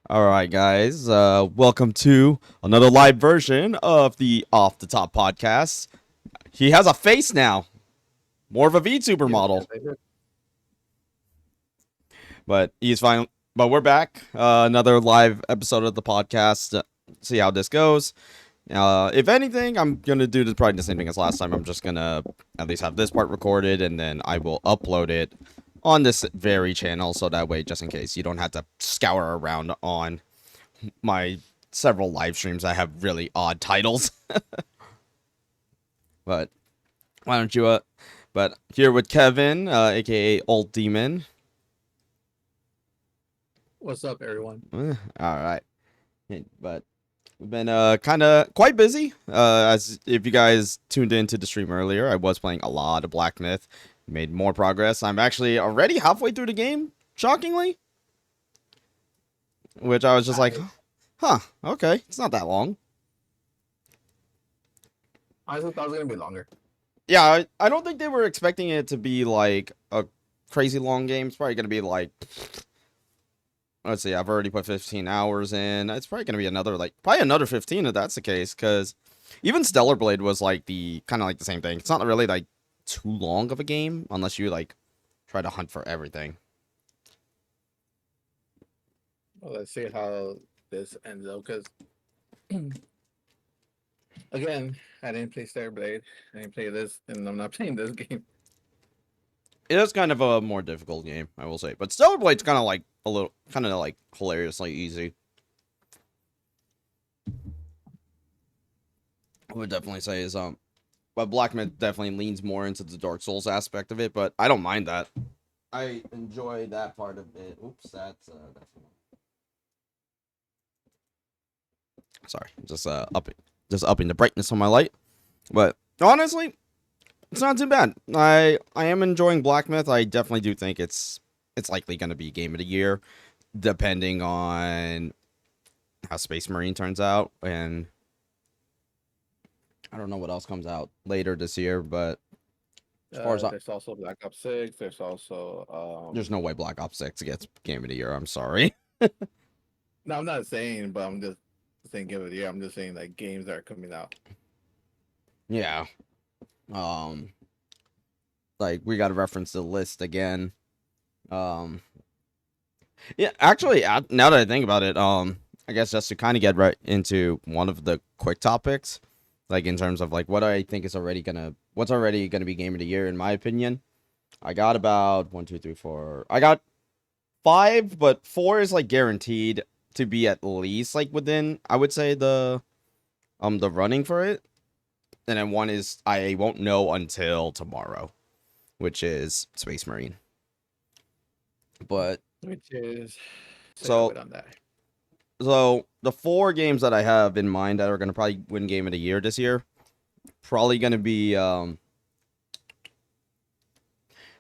All right, guys. Welcome to another live version of the Off the Top podcast. He has a face now, more of a VTuber Yes, yes, model, I did. but he's fine. But we're back. Another live episode of the podcast. See how this goes. If anything, I'm gonna do probably the same thing as last time. I'm just gonna at least have this part recorded, and then I will upload it on this very channel, so that way, just in case, you don't have to scour around on my several live streams that have really odd titles. But why don't you but here with Kevin, aka Old Demon. What's up, everyone? All right. But we've been kind of quite busy. As if you guys tuned into the stream earlier, I was playing a lot of Black Myth. Made more progress. I'm actually already halfway through the game, shockingly. Which I was just like, I huh, okay, it's not that long. honestly thought it was gonna be longer. Yeah, I don't think they were expecting it to be like a crazy long game. It's probably gonna be like, let's see, I've already put 15 hours in. It's probably gonna be probably another 15 if that's the case. Because even Stellar Blade was like the kind of like the same thing. It's not really like too long of a game unless you like try to hunt for everything. Well, let's see how this ends up. Because again, I didn't play Star Blade. I didn't play this, and I'm not playing this game. It is kind of a more difficult game, I will say. But Stellar Blade's kind of like hilariously easy. I would definitely say is but Black Myth definitely leans more into the Dark Souls aspect of it, but I don't mind that. I enjoy that part of it. Oops, that's sorry, just upping the brightness on my light. But honestly, it's not too bad. I am enjoying Black Myth. I definitely do think it's likely going to be game of the year, depending on how Space Marine turns out, and I don't know what else comes out later this year. But as far as There's also Black Ops 6. There's also there's no way Black Ops 6 gets game of the year. I'm sorry. no, I'm not saying, but I'm just saying give it a year. I'm just saying like games that are coming out. Yeah. Um. Like we got to reference the list again. Um. Yeah. Actually, now that I think about it, I guess just to kind of get right into one of the quick topics, like in terms of like what I think is what's already gonna be game of the year in my opinion. I got about one, two, three, four. I got five, but four is like guaranteed to be at least like within. I would say the running for it, and then one is I won't know until tomorrow, which is Space Marine. But Which is say no so wait on that. so the four games that I have in mind that are gonna probably win game of the year this year, probably gonna be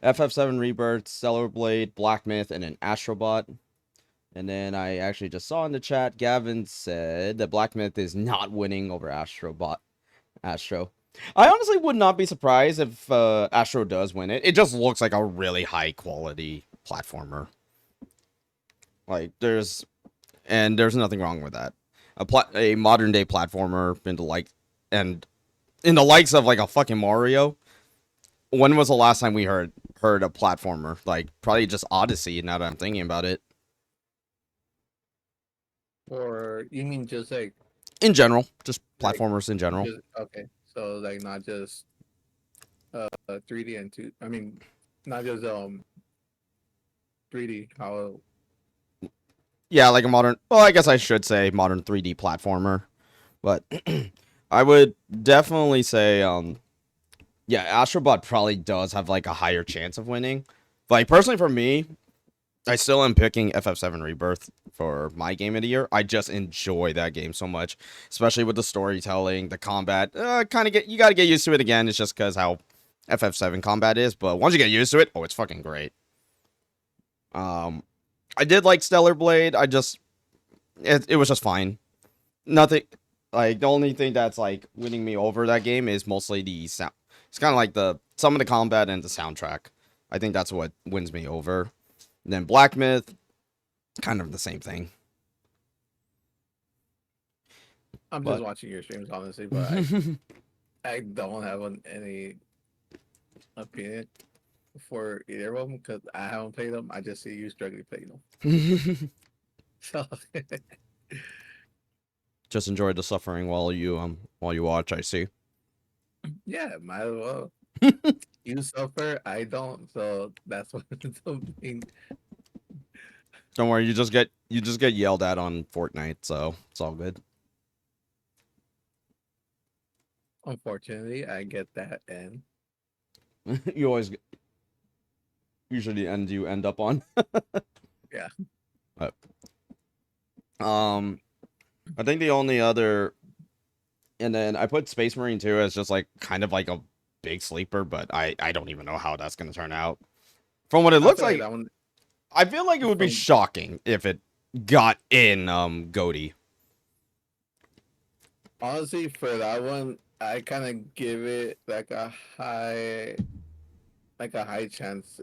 FF7 Rebirth, Stellar Blade, Black Myth, and then Astrobot. And then I actually just saw in the chat, Gavin said that Black Myth is not winning over Astrobot. Astro. I honestly would not be surprised if Astro does win it. It just looks like a really high quality platformer. Like there's nothing wrong with that. A modern day platformer and in the likes of like a fucking Mario. When was the last time we heard a platformer? Like probably just Odyssey. Now that I'm thinking about it, Or you mean just in general, just like platformers in general. just okay? So like not just 3D and two. I mean, not just 3D. How Yeah, like a modern. Well, I guess I should say modern 3D platformer, but I would definitely say, yeah, Astrobot probably does have like a higher chance of winning. Like personally, for me, I still am picking FF7 Rebirth for my game of the year. I just enjoy that game so much, especially with the storytelling, the combat. You got to get used to it again. It's just because how FF7 combat is, but once you get used to it, oh, it's fucking great. Um, I did like Stellar Blade. It was just fine. Nothing like the only thing that's like winning me over that game is mostly the sound. It's kind of like the some of the combat and the soundtrack. I think that's what wins me over. And then Black Myth, kind of the same thing. I'm just But watching your streams, honestly, but I don't have any opinion for either of them because I haven't played them. I just see you struggling playing them. So just enjoy the suffering while you watch. I see. yeah, might as well. You suffer, I don't. So that's what something. Don't worry, you just get yelled at on Fortnite, so it's all good. Unfortunately, I get that, and You always usually the end you end up on. yeah, But, um, I think the only other, and then I put Space Marine 2 as just like kind of like a big sleeper, but I don't even know how that's gonna turn out. From what it I looks feel like like, that one I feel like it would be from shocking if it got in Goaty. honestly for that one, I kind of give it like a high chance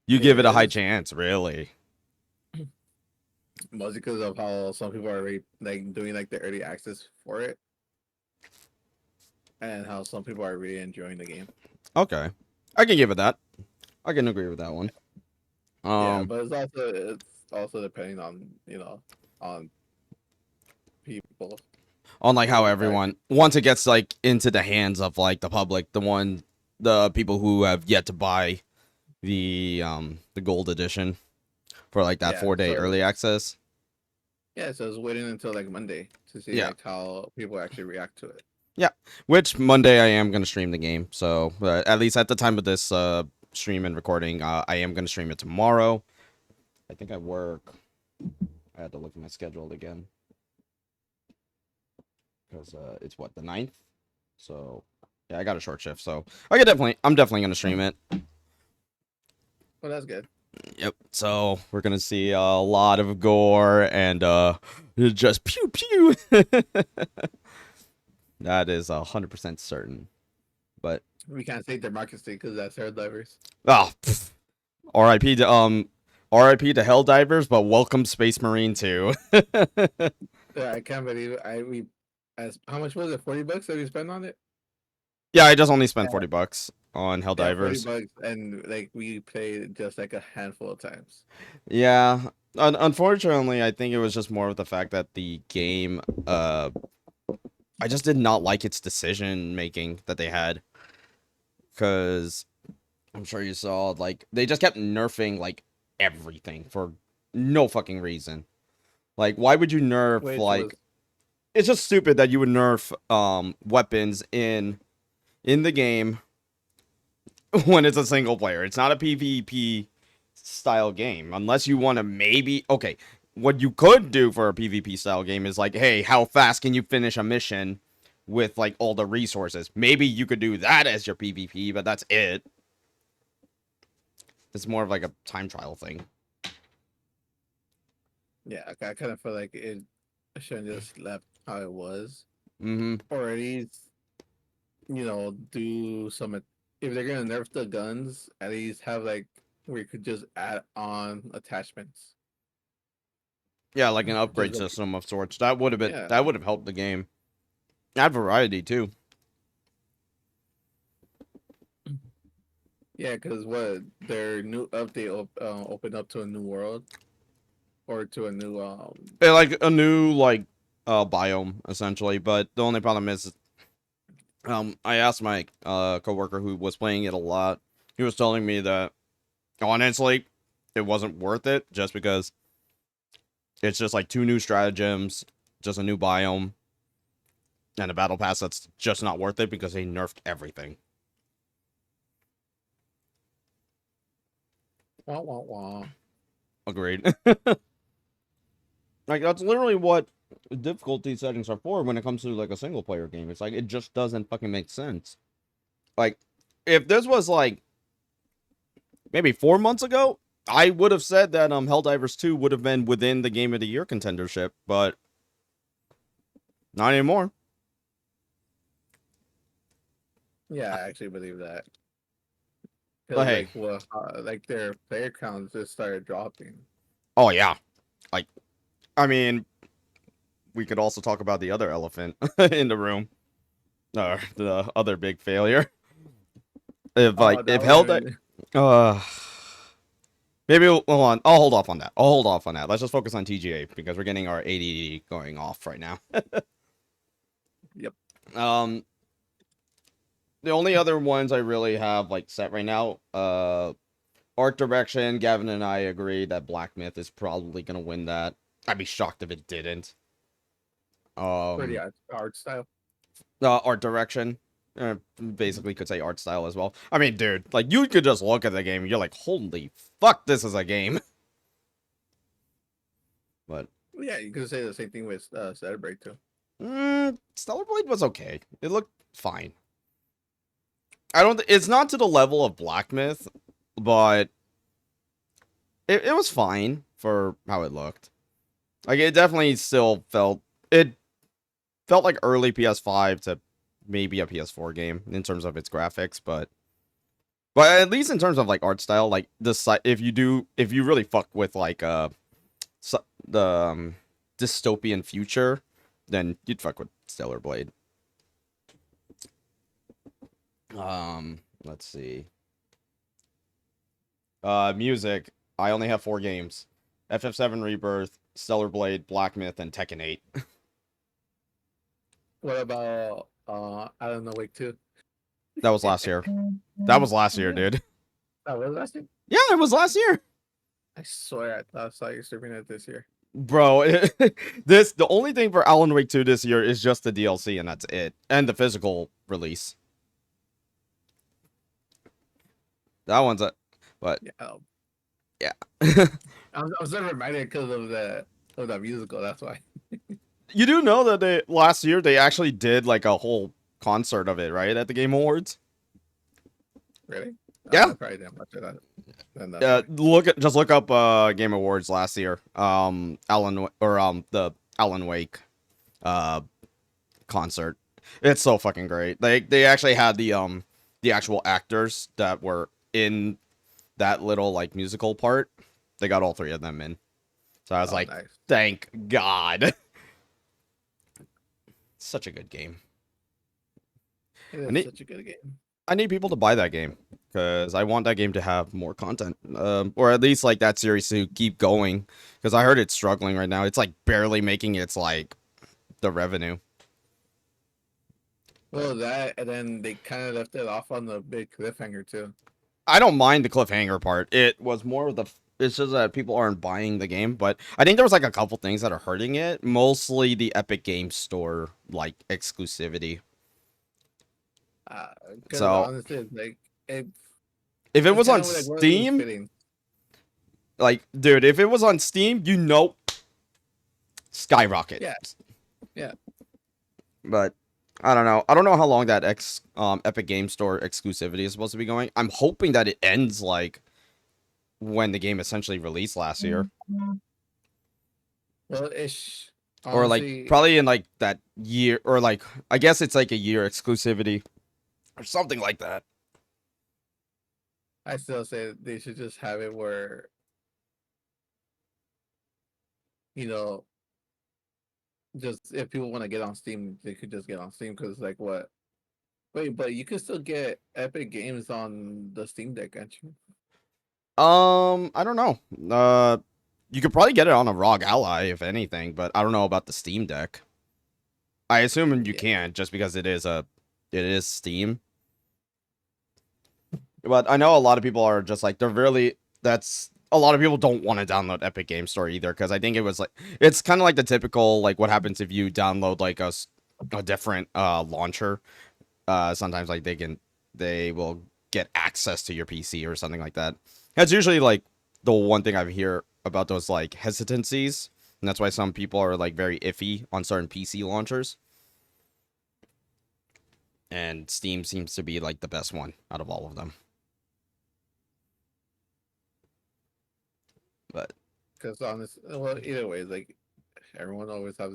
You it give it a high is, chance, really. mostly because of how some people are already like doing like the early access for it, and how some people are really enjoying the game. Okay, I can give it that. I can agree with that one. Yeah, Um, but it's also depending on on people on like how who are everyone once it gets like into the hands of like the public, the people who have yet to buy the gold edition for like that yeah. 4 day So early access. yeah, so it's waiting until like Monday to see Yeah. like how people actually react to it. Yeah, which Monday I am gonna stream the game. So at least at the time of this stream and recording, I am gonna stream it tomorrow. I think I work. I had to look at my schedule again because it's what, the 9th. So yeah, I got a short shift. So I'm definitely gonna stream it. Well, that's good. Yep. So we're gonna see a lot of gore and just pew pew. That is 100% certain. But We can't say democracy because that's our divers. oh, pff, R.I.P. to R.I.P. to Helldivers, but welcome Space Marine 2. Yeah, I can't believe it. We as how much was it? $40 that we spent on it? Yeah, I just only spent Yeah, $40 on yeah, 40 Helldivers. bucks, and like we played just like a handful of times. Yeah. Unfortunately, I think it was just more of the fact that the game I just did not like its decision making that they had, cuz I'm sure you saw like they just kept nerfing like everything for no fucking reason. Like why would you nerf Which was like it's just stupid that you would nerf weapons in the game when it's a single player. It's not a PvP style game unless you want to maybe okay, what you could do for a PvP style game is like, hey, how fast can you finish a mission with like all the resources? Maybe you could do that as your PvP, but that's it. It's more of like a time trial thing. yeah, I kind of feel like it shouldn't just left how it was, Mm-hmm. or at least do some. If they're gonna nerf the guns, at least have like where you could just add on attachments. Yeah, like an Just upgrade like system of sorts. yeah, That would have helped the game. Add variety too. yeah, because what their new update opened up to a new world or to a new Yeah, like a new like biome essentially, but the only problem is I asked my coworker who was playing it a lot. He was telling me that honestly it wasn't worth it just because it's just like two new stratagems, just a new biome, and a battle pass that's just not worth it because they nerfed everything. wah wah wah. Agreed. Like that's literally what difficulty settings are for when it comes to like a single player game. It's like it just doesn't fucking make sense. Like if this was like maybe 4 months ago, I would have said that Helldivers 2 would have been within the game of the year contendership, but not anymore. Yeah, I actually believe that But because hey, like their player counts just started dropping. oh yeah. Like I mean, we could also talk about the other elephant in the room, or the other big failure. If Oh, if that Hell one. uh, maybe hold on. I'll hold off on that. I'll hold off on that. Let's just focus on TGA because we're getting our ADD going off right now. Yep. The only other ones I really have like set right now, art direction. Gavin and I agree that Black Myth is probably gonna win that. I'd be shocked if it didn't. For the Um, art style. art direction. Basically could say art style as well. I mean, dude, like you could just look at the game and you're like, holy fuck, this is a game. But Yeah, you could say the same thing with Celebrate too. Stellar Blade was okay. It looked fine. I don't. It's not to the level of Black Myth, but it was fine for how it looked. Like it definitely still felt like early PS5 to maybe a PS4 game in terms of its graphics, but at least in terms of like art style, like if you really fuck with like the dystopian future, then you'd fuck with Stellar Blade. Let's see. Music. I only have 4 games: FF7 Rebirth, Stellar Blade, Black Myth, and Tekken 8. What about Alan Wake 2? That was last year. That was last year, dude. That was last year? Yeah, it was last year. I swear I saw you streaming it this year. Bro, the only thing for Alan Wake 2 this year is just the DLC, and that's it. And the physical release. That one's a but Yeah. yeah. I was so reminded because of the musical, that's why. You do know that last year they actually did like a whole concert of it, right? At the Game Awards? Really? Yeah. I probably didn't watch it. Then that's why. Just look up Game Awards last year. The Alan Wake concert. It's so fucking great. They actually had the actual actors that were in that little like musical part. They got all 3 of them in. So I was like, Nice. thank God. Such a good game. It is such a good game. I need people to buy that game because I want that game to have more content, or at least like that series to keep going. Because I heard it's struggling right now. It's like barely making its like the revenue. Well, that and then they kind of left it off on the big cliffhanger too. I don't mind the cliffhanger part. It was more of the. It's just that people aren't buying the game, but I think there was like a couple things that are hurting it. Mostly the Epic Games Store like exclusivity. Because So honestly, it's like if it it's was on kind of like one of those Steam, fitting. like dude, if it was on Steam, skyrocket. Yeah. But I don't know. I don't know how long that Epic Game Store exclusivity is supposed to be going. I'm hoping that it ends like when the game essentially released last year, Well, ish. or like probably in like that year, or like I guess it's like a year exclusivity or something like that. I still say they should just have it where, you know, just if people want to get on Steam, they could just get on Steam because like what? Wait, but you can still get Epic Games on the Steam Deck, can't you? I don't know. You could probably get it on a ROG Ally if anything, but I don't know about the Steam Deck. I assume you Yeah. can't just because it is Steam. But I know a lot of people are just like that's a lot of people don't want to download Epic Game Store either because I think it was like it's kind of like the typical like what happens if you download like a different launcher. Sometimes like they will get access to your PC or something like that. That's usually like the one thing I hear about those like hesitancies, and that's why some people are like very iffy on certain PC launchers. And Steam seems to be like the best one out of all of them. But Because honestly, well, either way, like everyone always has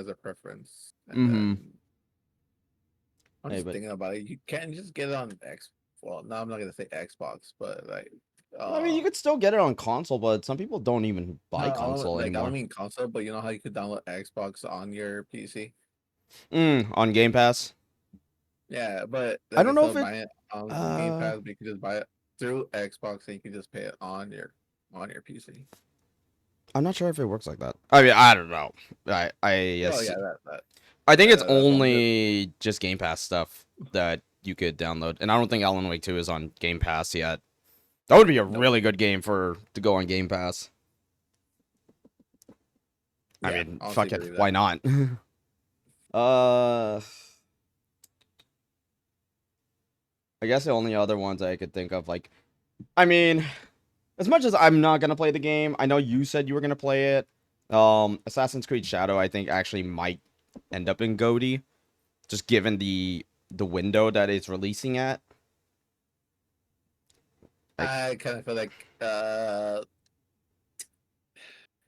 a preference, and mm-hmm. then I'm Hey, just but thinking about it. You can't just get it on X. Well, no, I'm not gonna say Xbox, but like I mean, you could still get it on console, but some people don't even No, buy console I don't anymore. mean console, but you know how you could download Xbox on your PC? On Game Pass. Yeah, but I like don't know instead if of it. buying it on Game Uh, Pass, you can just buy it through Xbox and you can just pay it on your PC. I'm not sure if it works like that. I mean, I don't know. Oh Yes, yeah, that I think it's that's one good. only just Game Pass stuff that you could download, and I don't think Alan Wake 2 is on Game Pass yet. That would be a Nope. really good game to go on Game Pass. I Yeah, mean, honestly fuck it, believe that. why not? uh, I guess the only other ones I could think of, like, I mean, as much as I'm not gonna play the game, I know you said you were gonna play it. Assassin's Creed Shadow, I think actually might end up in GOTY, just given the window that it's releasing at. Like, I kind of feel like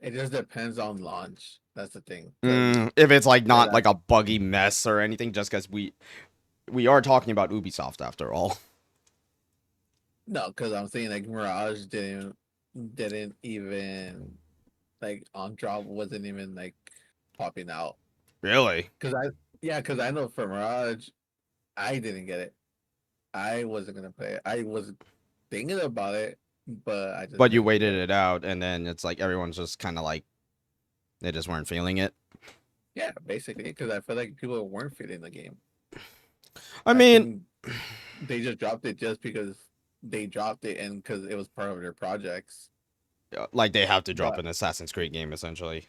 it just depends on launch. That's the thing. Because if it's like that not like a buggy mess or anything, just because we are talking about Ubisoft after all. no, because I'm saying like Mirage didn't even like on drop wasn't even like popping out. Really? Because I know for Mirage I didn't get it. I wasn't gonna play it. I was thinking about it, but I just But you didn't waited get it. it out, and then it's like everyone's just kind of like they just weren't feeling it. Yeah, basically, because I feel like people weren't feeling the game. I I mean, think they just dropped it just because they dropped it and because it was part of their projects. like they have to drop But an Assassin's Creed game essentially,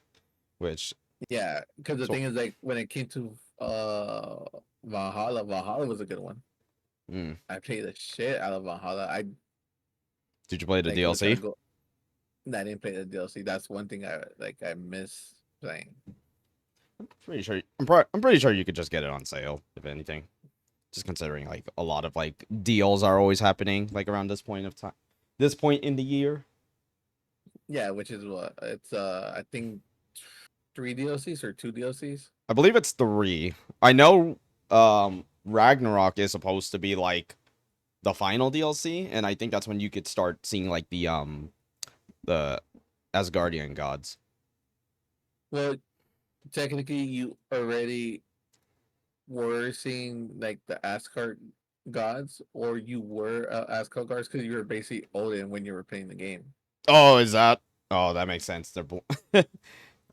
which yeah, because the so thing is like when it came to Valhalla was a good one. mm, I played the shit out of Valhalla. I did you play the like was trying DLC? to go. I didn't play the DLC. That's one thing I miss playing. Pretty sure I'm pretty sure you could just get it on sale if anything. Just considering like a lot of like deals are always happening like around this point of time, this point in the year. Yeah, which is what it's I think three DLCs or two DLCs. I believe it's 3. I know Ragnarok is supposed to be like the final DLC, and I think that's when you could start seeing like the Asgardian gods. Well, technically, you already were seeing like the Asgard gods, or you were Asgard gods because you were basically Odin when you were playing the game. Oh, is that? Oh, that makes sense.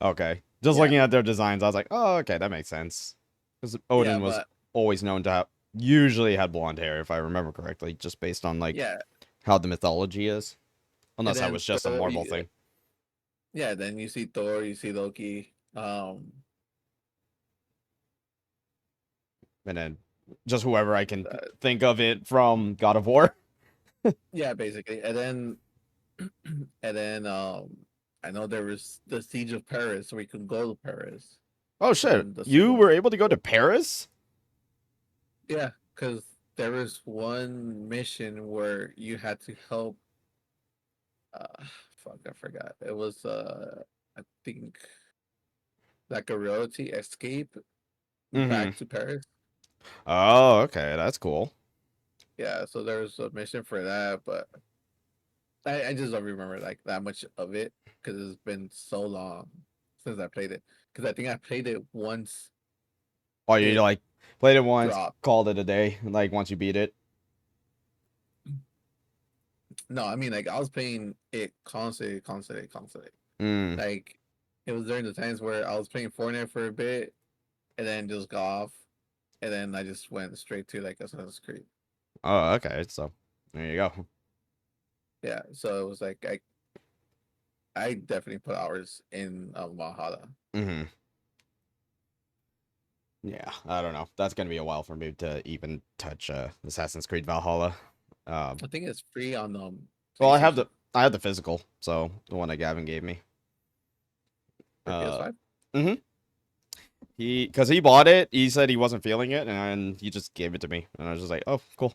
Okay. Just Yeah, looking at their designs, I was like, oh, okay, that makes sense. Because yeah, Odin was but always known to have usually had blonde hair, if I remember correctly, just based on like yeah, how the mythology is. and Unless that then was just a Thor, Marvel thing. yeah, then you see Thor, you see Loki. And then just whoever I can Uh, think of it from God of War. yeah, basically, and then I know there was the Siege of Paris, where you can go to Paris Oh shit. and the You sequel. were able to go to Paris? Yeah, because there was one mission where you had to help. Fuck, I forgot. It was I think like a royalty escape Mm-hmm. back to Paris. Oh, okay, that's cool. Yeah, so there was a mission for that, but I just don't remember like that much of it because it's been so long since I played it. Because I think I played it once Oh, you it like played it once, dropped. called it a day, like once you beat it. No, I mean like I was playing it constantly. Mm. Like it was during the times where I was playing Fortnite for a bit and then just got off, and then I just went straight to like Assassin's Creed. Oh, okay. So there you go. Yeah, so it was like I definitely put hours in Valhalla. Mm-hmm. Yeah, I don't know. That's gonna be a while for me to even touch Assassin's Creed Valhalla. Um, I think it's free on well, PlayStation I have the physical, so the one that Gavin gave me. for Uh, PS5. mm-hmm. Because he bought it, he said he wasn't feeling it, and he just gave it to me, and I was just like, oh, cool.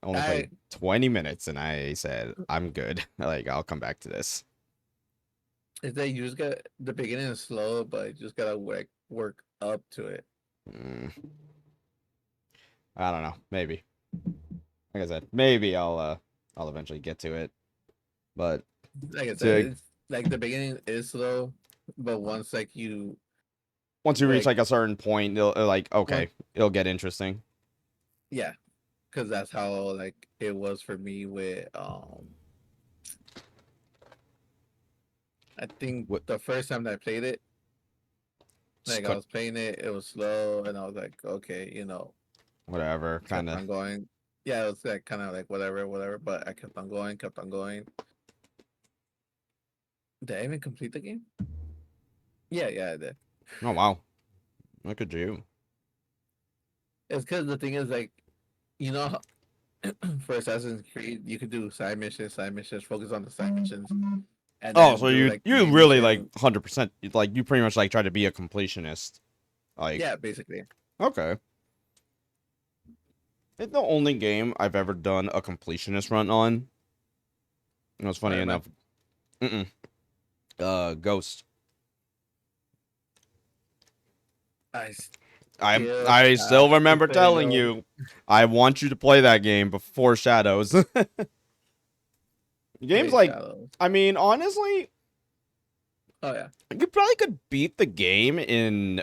I only I played 20 minutes, and I said I'm good. Like I'll come back to this. is that you just got the beginning is slow, but you just gotta work up to it. Mm, I don't know. Maybe. Like I said, maybe I'll I'll eventually get to it. But Like I said, to it's like the beginning is slow, but once like you once you reach like like a certain point, it'll like once okay, it'll get interesting. yeah, because that's how like it was for me with I think What the first time that I played it, just like I was playing it, it was slow, and I was like, okay, whatever, kind kept of. on going. Yeah, it was like kind of like whatever, whatever. But I kept on going, kept on going. Did I even complete the game? Yeah, yeah, I did. Oh wow, look at you. It's because the thing is like, you know, for Assassin's Creed, you could do side missions, focus on the side missions, and Oh, then so do you like the you main really like mission. 100% like you pretty much like try to be a completionist. Like Yeah, basically. okay. It's the only game I've ever done a completionist run on. It was funny Spider-Man. enough. Mm-mm. Ghost. I I still I still have to remember play telling Ghost. you I want you to play that game before Shadows. Games Play like Shadows. I mean, honestly, Oh yeah. you probably could beat the game in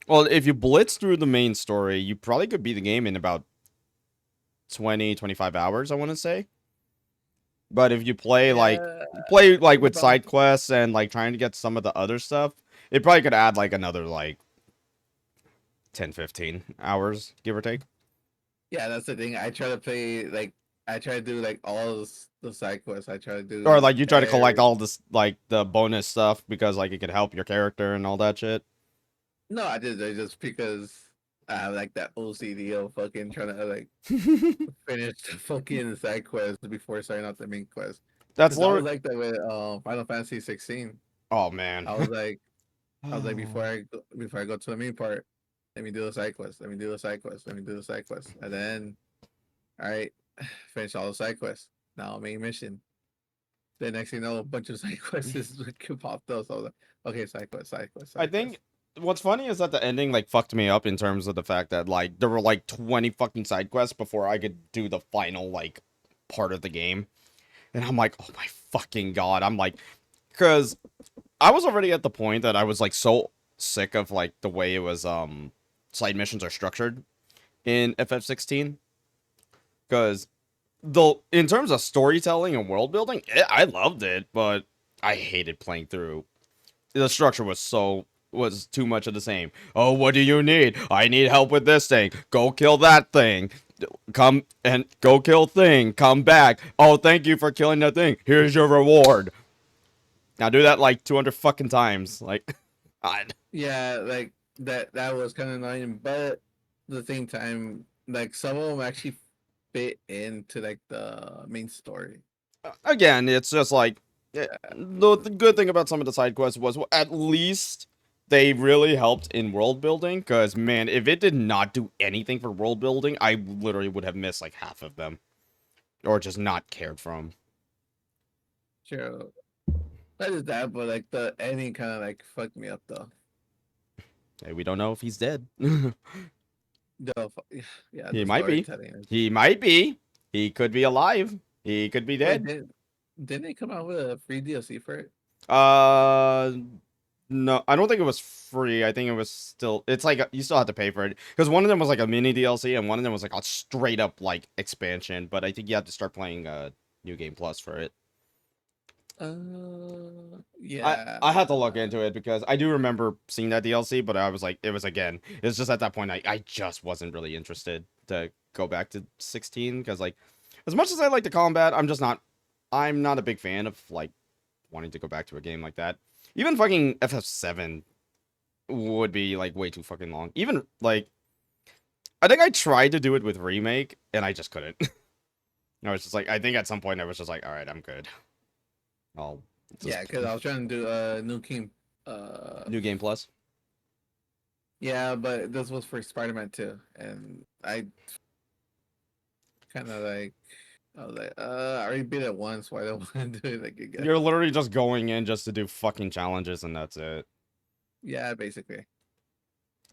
well, if you blitz through the main story, you probably could beat the game in about 20-25 hours, I want to say. But if you Yeah, play like it's with about side quests and like trying to get some of the other stuff, it probably could add like another like 10-15 hours, give or take. yeah, that's the thing. I try to play like I try to do like all the side quests. I try to Or do like you try to collect all this like the bonus stuff because like it could help your character and all that shit. no, I just because I have like that OCD of fucking trying to like finish the fucking side quest before starting out the main quest. That's Because I was literally. like that with Final Fantasy 16. Oh man. I was like before I go to the main part, let me do the side quest. Let me do the side quest. Let me do the side quest. And then all right, finish all the side quests. Now main mission. The next thing you know, a bunch of side quests is popped up. So I was like, okay, side quest, side quest, I side quest. think what's funny is that the ending like fucked me up in terms of the fact that like there were like 20 fucking side quests before I could do the final like part of the game. And I'm like, "Oh my fucking god." I'm like cuz I was already at the point that I was like so sick of like the way it was side missions are structured in FF16 cuz though in terms of storytelling and world building, I loved it, but I hated playing through. The structure was too much of the same. Oh, what do you need? I need help with this thing. Go kill that thing. Come and go kill thing. Come back. Oh, thank you for killing that thing. Here's your reward. Now do that like 200 fucking times. Like, God. Yeah, like that was kind of annoying, but at the same time, like some of them actually fit into like the main story. Again, it's just like Yeah, the good thing about some of the side quests was well, at least they really helped in world building. Because man, if it did not do anything for world building, I literally would have missed like half of them or just not cared for them. sure. Not just that, but like the ending kind of like fucked me up though. Hey, we don't know if he's dead. Yeah, He the might be. storytelling is. He might be. He could be alive. He could be Wait, dead. didn't they come out with a free DLC for it? Uh, no, I don't think it was free. I think it was still. It's like you still have to pay for it because one of them was like a mini DLC and one of them was like a straight up like expansion. But I think you have to start playing New Game Plus for it. I Yeah. I had to look into it because I do remember seeing that DLC, but I was like, it was again. It's just at that point I just wasn't really interested to go back to 16 because like as much as I like the combat, I'm not a big fan of like wanting to go back to a game like that. Even fucking FF7 would be like way too fucking long. Even like I think I tried to do it with remake and I just couldn't. I was just like I think at some point I was just like, all right, I'm good. I'll Yeah, just because I was trying to do New King. Uh, New Game Plus. yeah, but this was for Spider-Man 2, and I kind of like I was like, I already beat it once. Why do I want to do it like again? You're literally just going in just to do fucking challenges and that's it. Yeah, basically.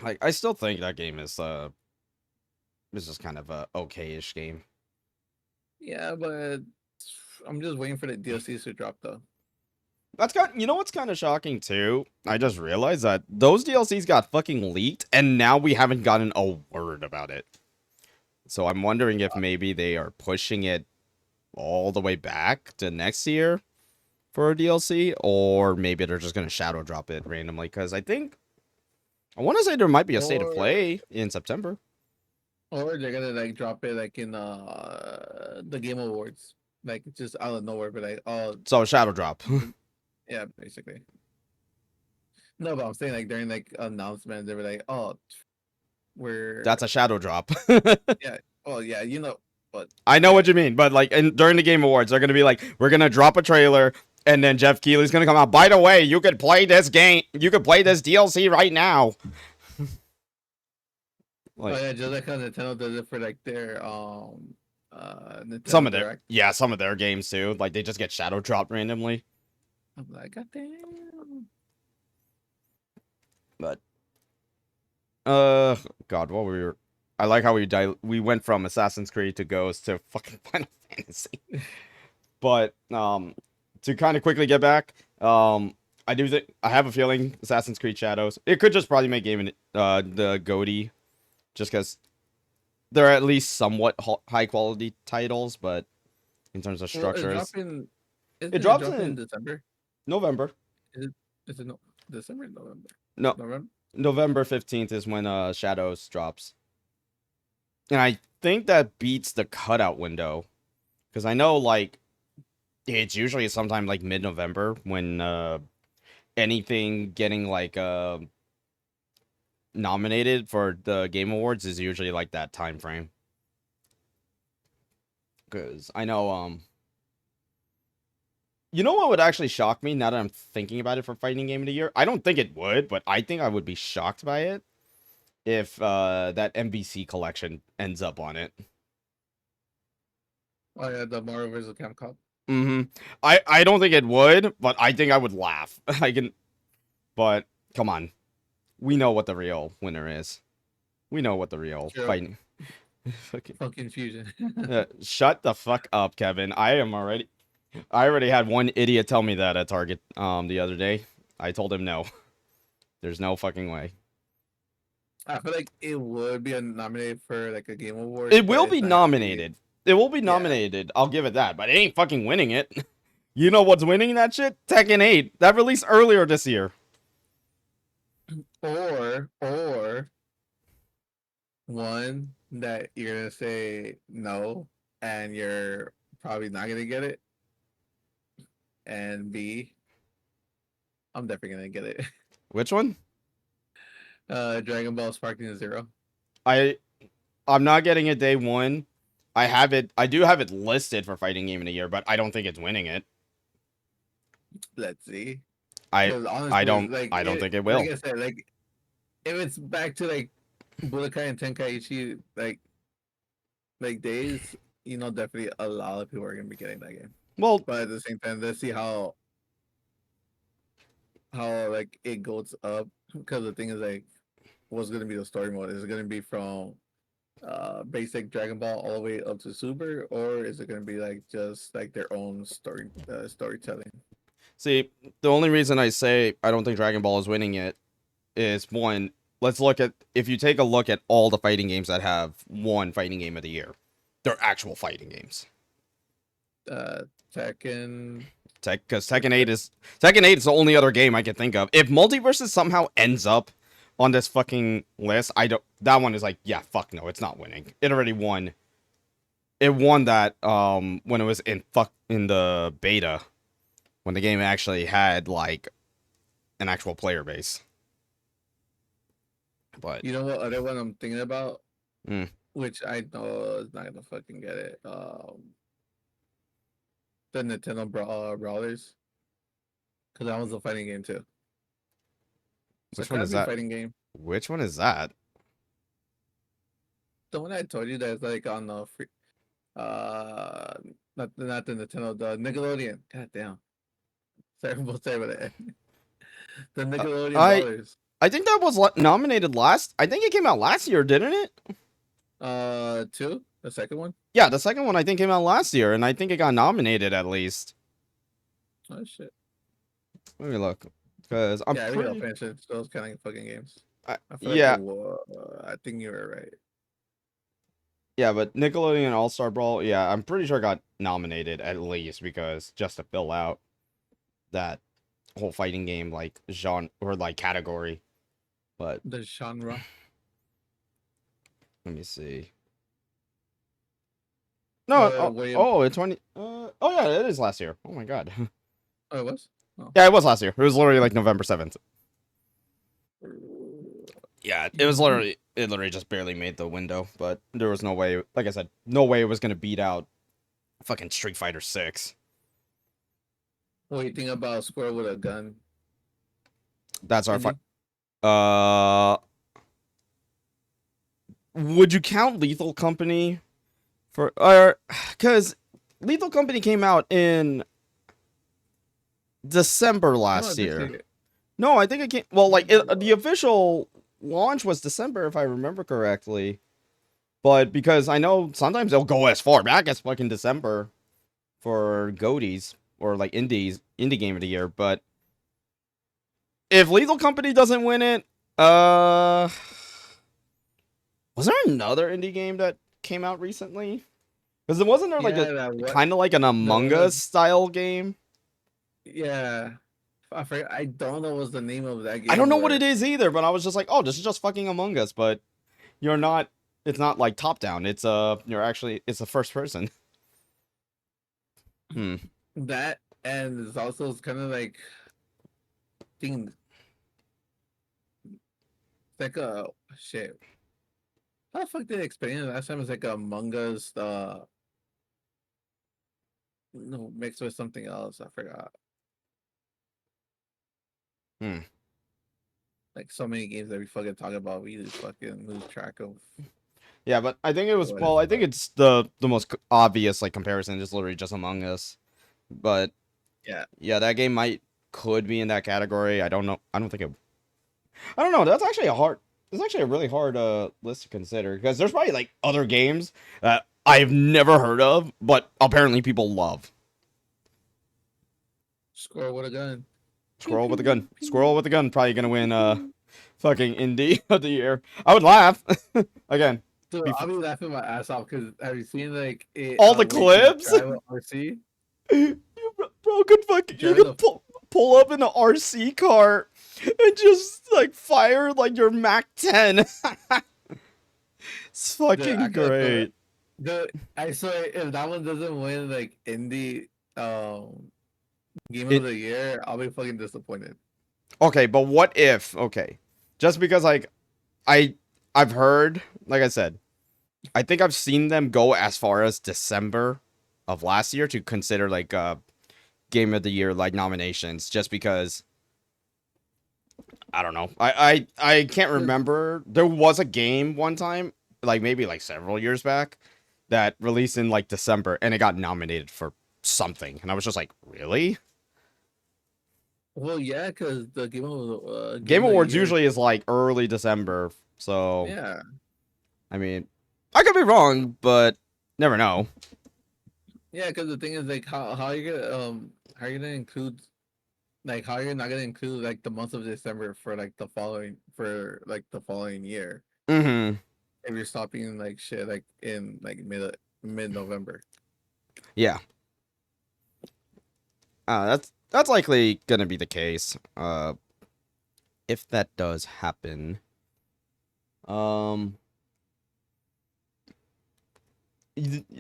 Like I still think that game is just kind of a okay-ish game. Yeah, but I'm just waiting for the DLCs to drop though. That's you know what's kind of shocking too? I just realized that those DLCs got fucking leaked, and now we haven't gotten a word about it. So I'm wondering if maybe they are pushing it all the way back to next year for a DLC, or maybe they're just gonna shadow drop it randomly. Because I want to say there might be a state of Or play in September. or they're gonna like drop it like in the Game Awards, like just out of nowhere, but like oh So shadow drop. yeah, basically. No, but I'm saying like during like announcements, they were like, oh, we're That's a shadow drop. yeah, oh yeah, you know, but I know yeah, what you mean, but like during the Game Awards, they're gonna be like, we're gonna drop a trailer, and then Jeff Keighley's gonna come out. By the way, you could play this game. You could play this DLC right now. oh Like yeah, just like how Nintendo does it for like their some Nintendo of their Direct. some of their games too. Like they just get shadow dropped randomly. I'm like, God damn. But God, what we were. I like how we went from Assassin's Creed to Ghost to fucking Final Fantasy. But to kind of quickly get back, I do think I have a feeling Assassin's Creed Shadows. It could just probably make game the GOTY, just because they're at least somewhat high quality titles, but in terms of Well, structures, isn't it it drops dropping in in December? November. Is it no December, November, No, November? November 15th is when Shadows drops, and I think that beats the cutout window, because I know like it's usually sometime like mid November when anything getting like nominated for the Game Awards is usually like that time frame. Cause I know you know what would actually shock me now that I'm thinking about it for fighting game of the year? I don't think it would, but I think I would be shocked by it if that MBC collection ends up on it. Oh yeah, the Mario vs. Capcom. Mm-hmm. I don't think it would, but I think I would laugh. I can but come on. We know what the real winner is. We know what the real Sure. fighting. Fucking Fucking fusion. shut the fuck up, Kevin. I already had one idiot tell me that at Target the other day. I told him no. There's no fucking way. I feel like it would be nominated for like a Game Award. It but will it's be not gonna be- nominated. It will be Yeah. nominated. I'll give it that, but it ain't fucking winning it. You know what's winning that shit? Tekken 8. That released earlier this year. Or one that you're gonna say no, and you're probably not gonna get it, and B, I'm definitely gonna get it. Which one? Dragon Ball Sparking Zero. I'm not getting it day one. I do have it listed for fighting game of the year, but I don't think it's winning it. Let's see. I 'Cause honestly, I don't think it will. Like I said, like if it's back to like Budokai and Tenkaichi, like days, you know, definitely a lot of people are gonna be getting that game. Well, But at the same time, let's see how like it goes up, because the thing is like, what's gonna be the story mode? Is it gonna be from basic Dragon Ball all the way up to Super, or is it gonna be like just like their own storytelling? see, the only reason I say I don't think Dragon Ball is winning it is one, let's look at if you take a look at all the fighting games that have won fighting game of the year. They're actual fighting games. Tekken. Because Tekken 8 is the only other game I can think of. If Multiverses somehow ends up on this fucking list, that one is like, yeah, fuck no, it's not winning. It already won. It won that when it was in the beta, when the game actually had like an actual player base. But You know what other one I'm thinking about? Mm. Which I know is not gonna fucking get it. The Nintendo Brawlers, because that was a fighting game too. Which It's one gotta is be a that? Fighting game. Which one is that? The one I told you that's like on the free, not the Nintendo, the Nickelodeon. God damn. Sorry about that. The Nickelodeon Brawlers. I think that was nominated last. I think it came out last year, didn't it? 2. The second one? Yeah, the second one I think came out last year, and I think it got nominated at least. Oh shit. Let me look, because I'm Yeah, I really don't pretty. pay attention to those kind of fucking games. I feel like Yeah, I think you were right. yeah, but Nickelodeon All Star Brawl, yeah, I'm pretty sure it got nominated at least because just to fill out that whole fighting game like genre or like category. But The genre. let me see. No, William. it's 20. Oh yeah, it is last year. Oh my god. Oh, it was. Oh. Yeah, it was last year. It was literally like November 7th. Yeah, it was literally just barely made the window, but there was no way. Like I said, no way it was gonna beat out fucking Street Fighter 6. What do you think about Square with a gun? That's our fight. Indie? Would you count Lethal Company for because Lethal Company came out in December last this year. year. No, I think it came. Well, like the official launch was December, if I remember correctly. But because I know sometimes they'll go as far back as fucking December for Goaties or like indie game of the year. But if Lethal Company doesn't win it, was there another indie game that came out recently? Because it wasn't there like Yeah, a kind of like an Among Us style game. yeah. I forget, I don't know what's the name of that game. I don't know what it is either, but I was just like, oh, this is just fucking Among Us, but you're not. It's not like top down. It's you're actually it's a first person. Hmm. That and it's also kind of like thing like a shit. How the fuck did they explain it last time? It's like Among Us no mixed with something else. I forgot. Hmm. Like so many games that we fucking talk about, we just fucking lose track of. Yeah, but I think it was. What Well, it's I think about. it's the most obvious like comparison is literally just Among Us. But Yeah. yeah, that game could be in that category. I don't know. I don't think it. I don't know. That's actually a hard. It's actually a really hard list to consider because there's probably like other games that I've never heard of, but apparently people love. Score with a gun. Squirrel with a gun. Squirrel with a gun probably gonna win fucking indie of the year. I would laugh again. Dude, Bef- I'll be laughing my ass off because have you seen like it, All the where you can clips. drive a RC? Bro could fucking you Driving could a pull up in an RC car and just like fire like your Mac 10. It's Dude, fucking great. I swear if that one doesn't win like indie game of It the year, I'll be fucking disappointed. okay, but what if just because like I've heard like I said, I think I've seen them go as far as December of last year to consider like game of the year like nominations just because I don't know. I can't remember. There was a game one time, like maybe like several years back, that released in like December and it got nominated for something. And I was just like, really? Well, yeah, because the Game game of the Awards year. usually is like early December. So, Yeah, I mean, I could be wrong, but never know. yeah, because the thing is like how you gonna how you gonna include like how you're not gonna include like the month of December for like the following year Mm-hmm. if you're stopping like shit like in like mid November. Yeah. That's likely gonna be the case. If that does happen. Um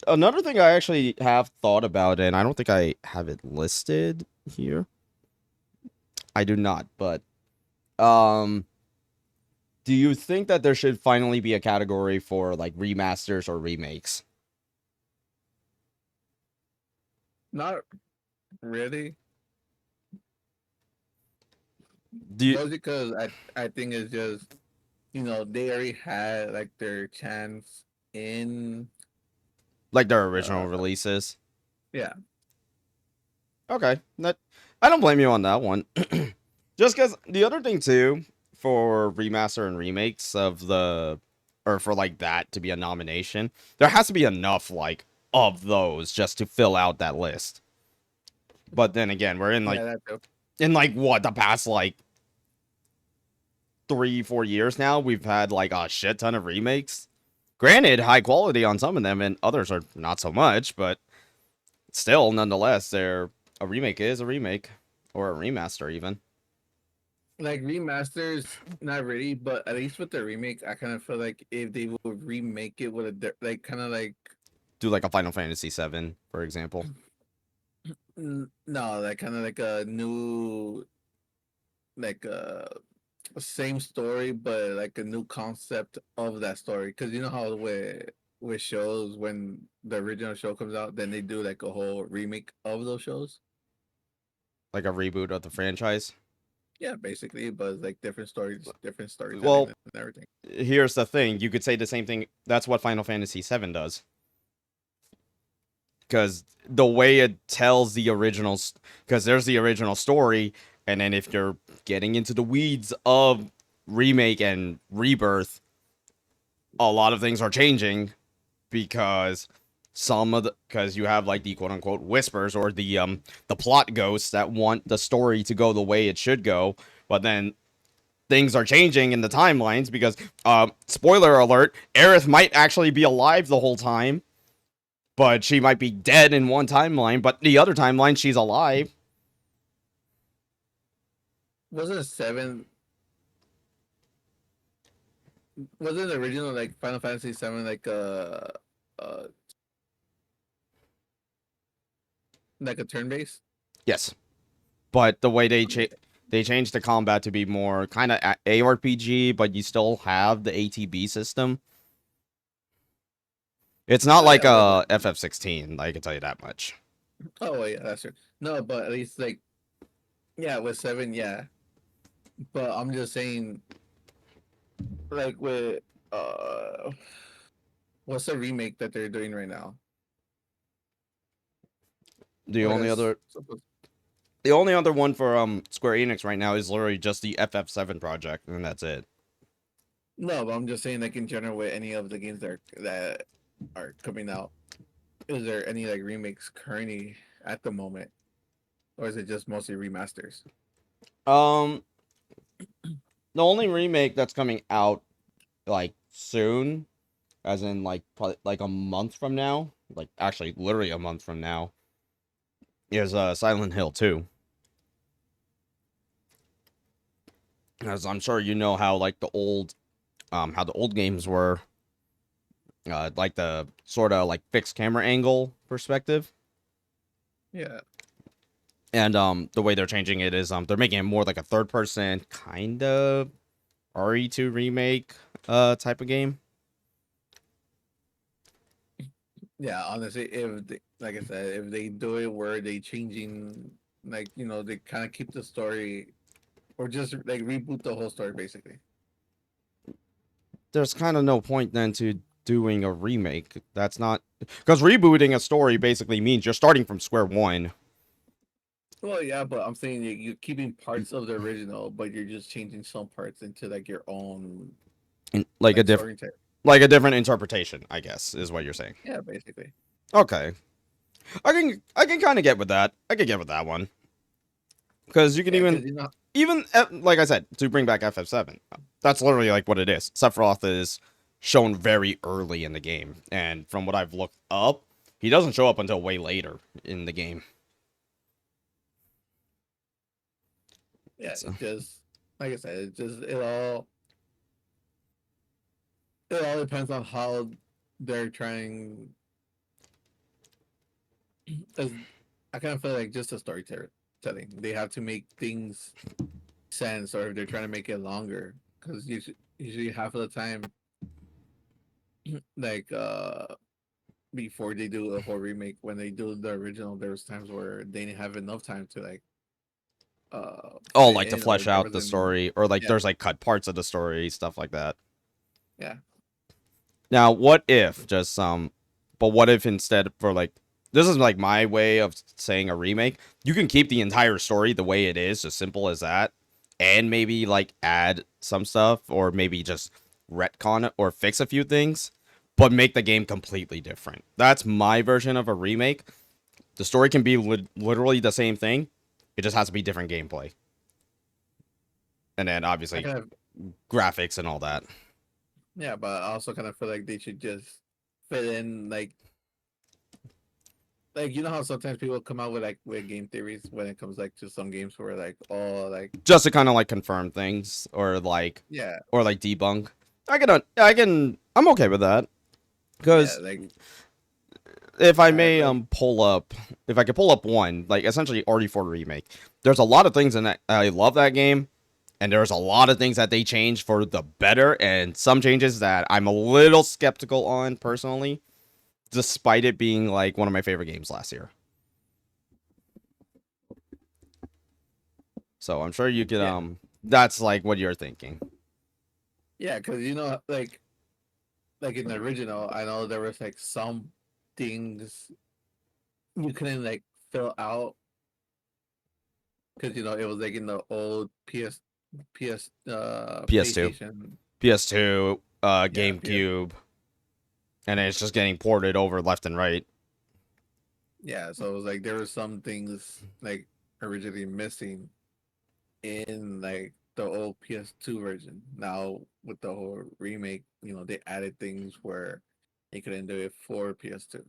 Another thing I actually have thought about, and I don't think I have it listed here. I do not, but um, do you think that there should finally be a category for like remasters or remakes? Not really. Do you Mostly because I think it's just they already had like their chance in like their original uh releases? yeah. Okay, that I don't blame you on that one. Just because the other thing too for remaster and remakes of the or for like that to be a nomination, there has to be enough like of those just to fill out that list. But then again, we're Yeah, that too. in like what the past like 3-4 years now, we've had like a shit ton of remakes. Granted, high quality on some of them, and others are not so much, but still, nonetheless, they're a remake is a remake or a remaster even. Like remasters, not really, but at least with the remake, I kind of feel like if they would remake it with like kind of like Do like a Final Fantasy VII, for example. no, like kind of like a new like same story, but like a new concept of that story. Because you know how with shows when the original show comes out, then they do like a whole remake of those shows. Like a reboot of the franchise. Yeah, basically, but it's like different stories, different storytelling, Well, and everything. here's the thing. You could say the same thing. That's what Final Fantasy VII does. Because the way it tells the originals, because there's the original story, and then if you're getting into the weeds of remake and rebirth, a lot of things are changing because because you have like the quote unquote whispers or the plot ghosts that want the story to go the way it should go, but then things are changing in the timelines because spoiler alert, Aerith might actually be alive the whole time, but she might be dead in one timeline, but the other timeline she's alive. Wasn't seven? Wasn't the original like Final Fantasy VII uh like a turn based? Yes, but the way they changed the combat to be more kind of ARPG, but you still have the ATB system. It's not Oh like yeah, a FF16, I can tell you that much. oh yeah, that's true. No, but at least like yeah, with seven, yeah. But I'm just saying, like with uh, what's the remake that they're doing right now? The Or only that's other supposed. the only other one for Square Enix right now is literally just the FF7 project, and that's it. No, but I'm just saying, like in general, with any of the games that are coming out, is there any like remakes currently at the moment, or is it just mostly remasters? Um, the only remake that's coming out like soon, as in like probably like a month from now, like actually literally a month from now, is Silent Hill 2. As I'm sure you know how the old games were, like the sort of like fixed camera angle perspective. Yeah, And the way they're changing it is they're making it more like a third person kind of RE2 remake type of game. yeah. Honestly, if they, like I said, if they do it where they changing, like they kind of keep the story, or just like reboot the whole story, basically. There's kind of no point then to doing a remake. That's not because rebooting a story basically means you're starting from square one. Well, yeah, but I'm saying you're keeping parts of the original, but you're just changing some parts into like your own And like storytelling. like a different interpretation, I guess, is what you're saying. Yeah, basically. Okay. I can kind of get with that. I can get with that one. Because you can Yeah, because like I said, to bring back FF7, that's literally like what it is. Sephiroth is shown very early in the game, and from what I've looked up, he doesn't show up until way later in the game. yeah, So, just like I said, it all depends on how they're trying. As I kind of feel like just a storytelling, they have to make things sense, or if they're trying to make it longer, because usually half of the time, like before they do a whole remake, when they do the original, there's times where they didn't have enough time to like oh, put it like to in, or flesh there out the wasn't. story, or like Yeah, there's like cut parts of the story, stuff like that. yeah, Now, what if just but what if instead for like this is like my way of saying a remake, you can keep the entire story the way it is, as simple as that, and maybe like add some stuff or maybe just retcon it or fix a few things, but make the game completely different. That's my version of a remake. The story can be literally the same thing. It just has to be different gameplay. And then I obviously kind of graphics and all that. yeah, but I also kind of feel like they should just fit in like you know how sometimes people come out with like with game theories when it comes like to some games where like oh like Just to kind of like confirm things yeah or like debunk. I'm okay with that. yeah Because like if I I may like if I could pull up one, like essentially RE4 remake. There's a lot of things in that I love that game, and there's a lot of things that they changed for the better, and some changes that I'm a little skeptical on personally, despite it being like one of my favorite games last year. So I'm sure you could yeah that's like what you're thinking. yeah because you know like in the original I know there was like some things you couldn't like fill out because you know it was like in the old PS2, PlayStation PS2, yeah PS GameCube, and it's just getting ported over left and right. yeah so it was like there were some things like originally missing in like the old PS2 version. Now with the whole remake, you know, they added things where they couldn't do it for PS2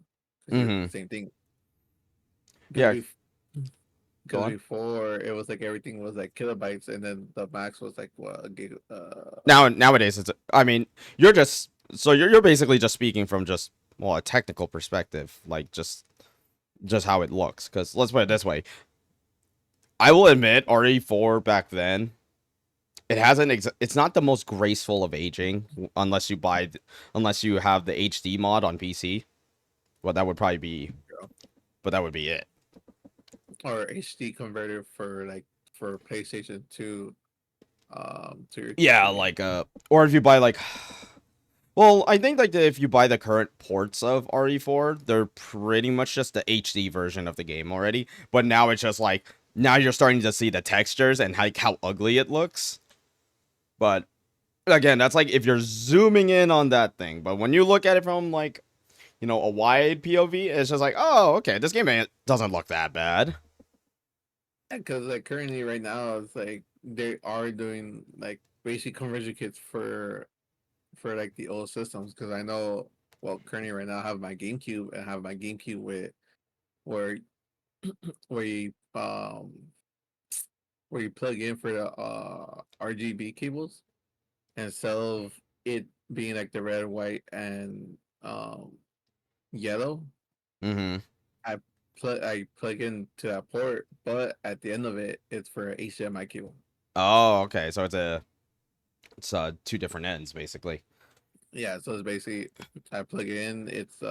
because Mm-hmm. same thing. Because Yeah, go on. before it was like everything was like kilobytes, and then the max was like what a gig. Nowadays it's I mean, you're basically just speaking from just well a technical perspective, like just how it looks. Because let's put it this way, I will admit RE4 back then it's not the most graceful of aging unless you have the HD mod on PC. Well, that would probably be, but that would be it. Or HD converter for like for PlayStation 2 to your Yeah, TV. like or if you buy like well, I think like if you buy the current ports of RE4, they're pretty much just the HD version of the game already. But now it's just like now you're starting to see the textures and like how ugly it looks. But again, that's like if you're zooming in on that thing. But when you look at it from like a wide POV, it's just like, oh, okay, this game doesn't look that bad. Yeah, because like currently right now it's like they are doing like basic conversion kits for like the old systems because I know well currently right now I have my GameCube and I have my GameCube with where where you where you plug in for the RGB cables instead of it being like the red, white, and yellow. Mm-hmm. I I plug into that port, but at the end of it, it's for HDMI cable. Oh, okay. So it's two different ends basically. Yeah, so it's basically I plug it in. It's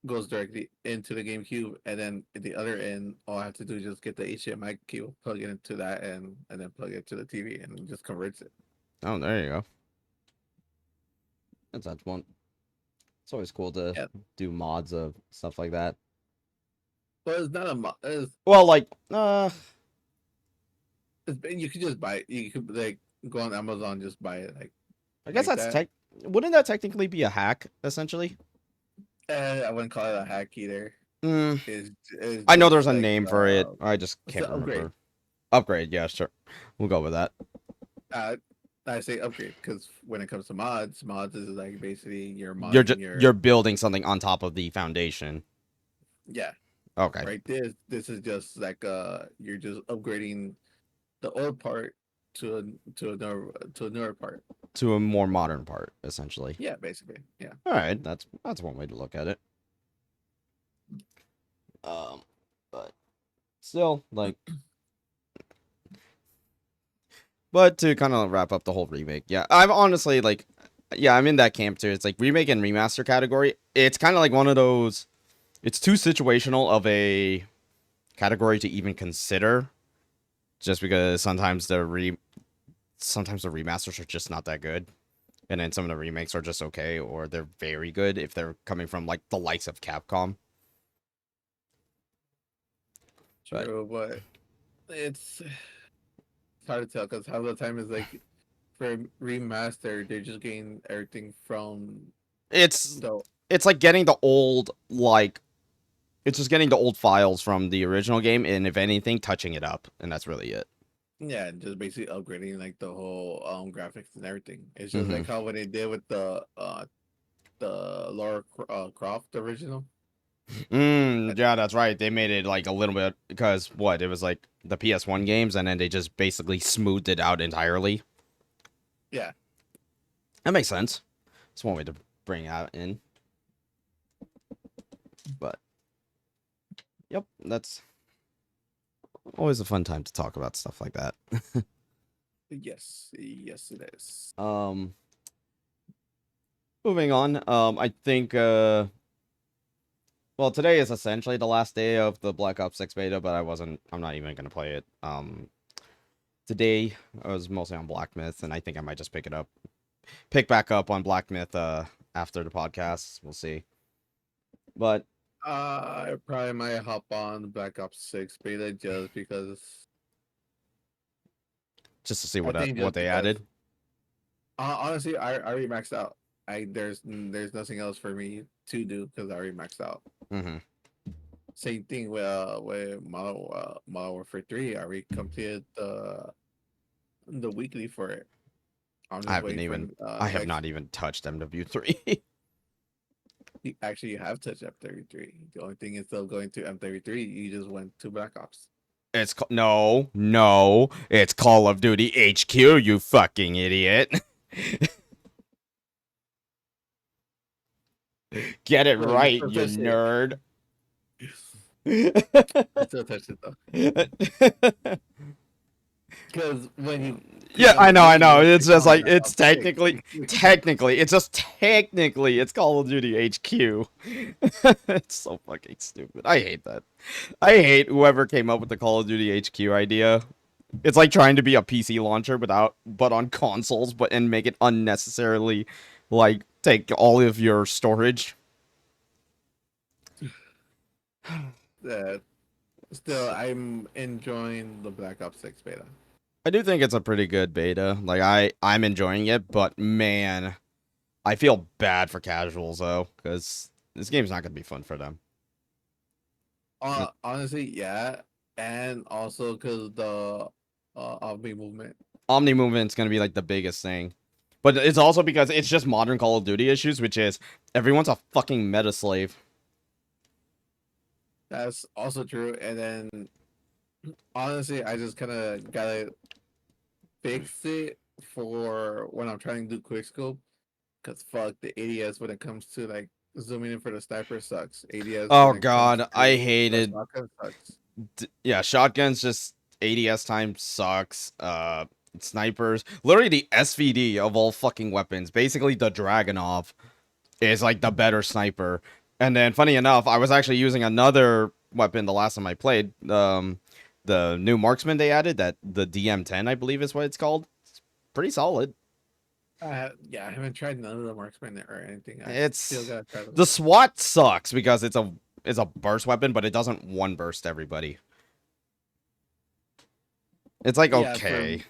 goes directly into the GameCube, and then at the other end, all I have to do is just get the HDMI cable, plug it into that end, and then plug it to the TV, and it just converts it. Oh, there you go. That's one. It's always cool to Yeah, do mods of stuff like that. but it's not a it's, Well, like, you could just buy it. You could like go on Amazon, and just buy it I guess like that's that. wouldn't that technically be a hack essentially? And I wouldn't call it a hack either. Mm, It's I know just there's a like name for it. I just it's can't an upgrade. remember. Upgrade, yeah, sure. We'll go with that. Uh, I say upgrade because when it comes to mods is like basically you're You're just modding you're your building something on top of the foundation. yeah Okay. right. This is just like you're just upgrading the old part to a newer part. To a more modern part, essentially. Yeah, basically. Yeah. All right, that's one way to look at it. But still, like, but to kind of wrap up the whole remake, yeah, I'm honestly like, yeah, I'm in that camp too. It's like remake and remaster category. It's kind of like one of those. It's too situational of a category to even consider, just because sometimes the remasters are just not that good, and then some of the remakes are just okay, or they're very good if they're coming from like the likes of Capcom. But True, but it's hard to tell because half the time is like for remaster, they're just getting everything from It's the it's like getting the old like it's just getting the old files from the original game, and if anything, touching it up, and that's really it. yeah, just basically upgrading like the whole graphics and everything. It's just Hmm. like how what they did with the Croft original. Yeah, that's right. They made it like a little bit because what it was like the PS1 games, and then they just basically smoothed it out entirely. Yeah. That makes sense. It's one way to bring out in, but yep, that's always a fun time to talk about stuff like that. Yes. Yes, it is. Um, moving on. I think well, today is essentially the last day of the Black Ops 6 beta, but I'm not even gonna play it. Today I was mostly on Black Myth, and I think I might just pick back up on Black Myth after the podcast. We'll see. But I probably might hop on Black Ops 6 beta just because. just to see I think what just they because. added. Honestly, I already maxed out. There's nothing else for me to do because I already maxed out. Hmm. Same thing with Modern Warfare 3. I already completed the weekly for it. I'm I just haven't waiting for even I have next. not even touched MW3. Actually, you have touched M33. The only thing is still going to M33. You just went to Black Ops. No, it's Call of Duty HQ. You fucking idiot. Get it Well, you right, still you touched it. nerd. You still touched it though, because when you click Yeah, on the I game, know. you It's click just on like Black Ops 6. it's just technically it's Call of Duty HQ. It's so fucking stupid. I hate that. I hate whoever came up with the Call of Duty HQ idea. It's like trying to be a PC launcher but on consoles, and make it unnecessarily like take all of your storage. uh, Still, I'm enjoying the Black Ops 6 beta. I do think it's a pretty good beta. Like I'm enjoying it, but man, I feel bad for casuals though, because this game's not gonna be fun for them. Honestly, yeah, and also because the Omni movement. Omni movement's gonna be like the biggest thing. But it's also because it's just modern Call of Duty issues, which is everyone's a fucking meta slave. That's also true. And then honestly, I just kind of gotta fix it for when I'm trying to do quickscope. Cause fuck the ADS when it comes to like zooming in for the sniper sucks. ADS Oh when it comes god, I to the hated. shotgun sucks. Yeah, shotguns just ADS time sucks. Snipers, literally the SVD of all fucking weapons, basically the Dragunov is like the better sniper. And then, funny enough, I was actually using another weapon the last time I played. The new marksman they added, that the DM10, I believe is what it's called. It's pretty solid. Yeah, I haven't tried none of the marksman or anything. I still It's gotta try them. the SWAT sucks because it's a burst weapon, but it doesn't one burst everybody. It's like Yeah, okay,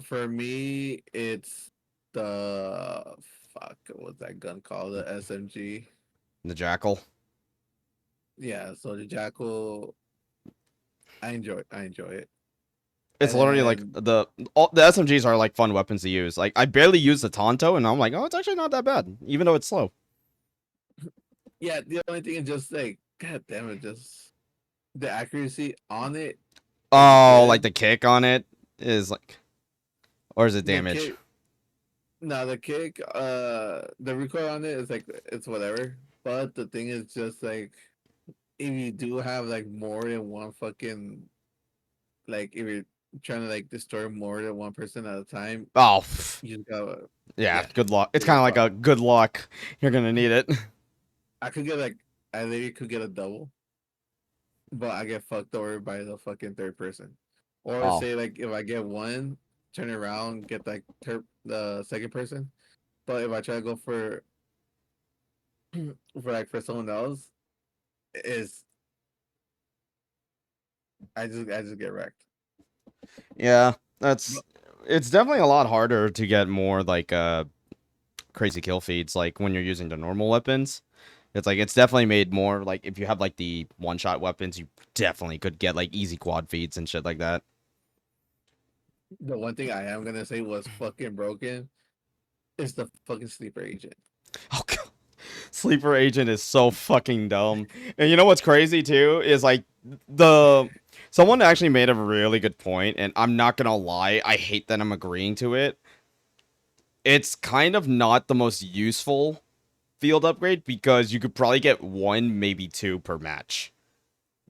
for me, it's the fuck. What's that gun called? The SMG. the Jackal. Yeah, so the Jackal. I enjoy it. It's And literally like then the SMGs are like fun weapons to use. Like I barely use the Tonto, and I'm like, oh, it's actually not that bad, even though it's slow. yeah, the only thing is just like, god damn it, just the accuracy on it is Oh, like good. the kick on it is like, or is it The damage? kick, no, the kick, the recoil on it is like it's whatever. But the thing is just like if you do have like more than one fucking like if you're trying to like destroy more than one person at a time, Oh, you just gotta yeah. yeah, Good luck. It's you're kind of gonna like fuck. a good luck. You're gonna need it. I could get like I literally could get a double, but I get fucked over by the fucking third person. Or Oh, say like if I get one, turn around, get like the second person. But if I try to go for someone else, is I just get wrecked. yeah. That's But it's definitely a lot harder to get more like crazy kill feeds like when you're using the normal weapons. It's like it's definitely made more like if you have like the one shot weapons, you definitely could get like easy quad feeds and shit like that. The one thing I am gonna say was fucking broken is the fucking sleeper agent. Oh god. Sleeper agent is so fucking dumb. And you know what's crazy too is like the someone actually made a really good point, and I'm not gonna lie, I hate that I'm agreeing to it. It's kind of not the most useful field upgrade because you could probably get one, maybe two per match.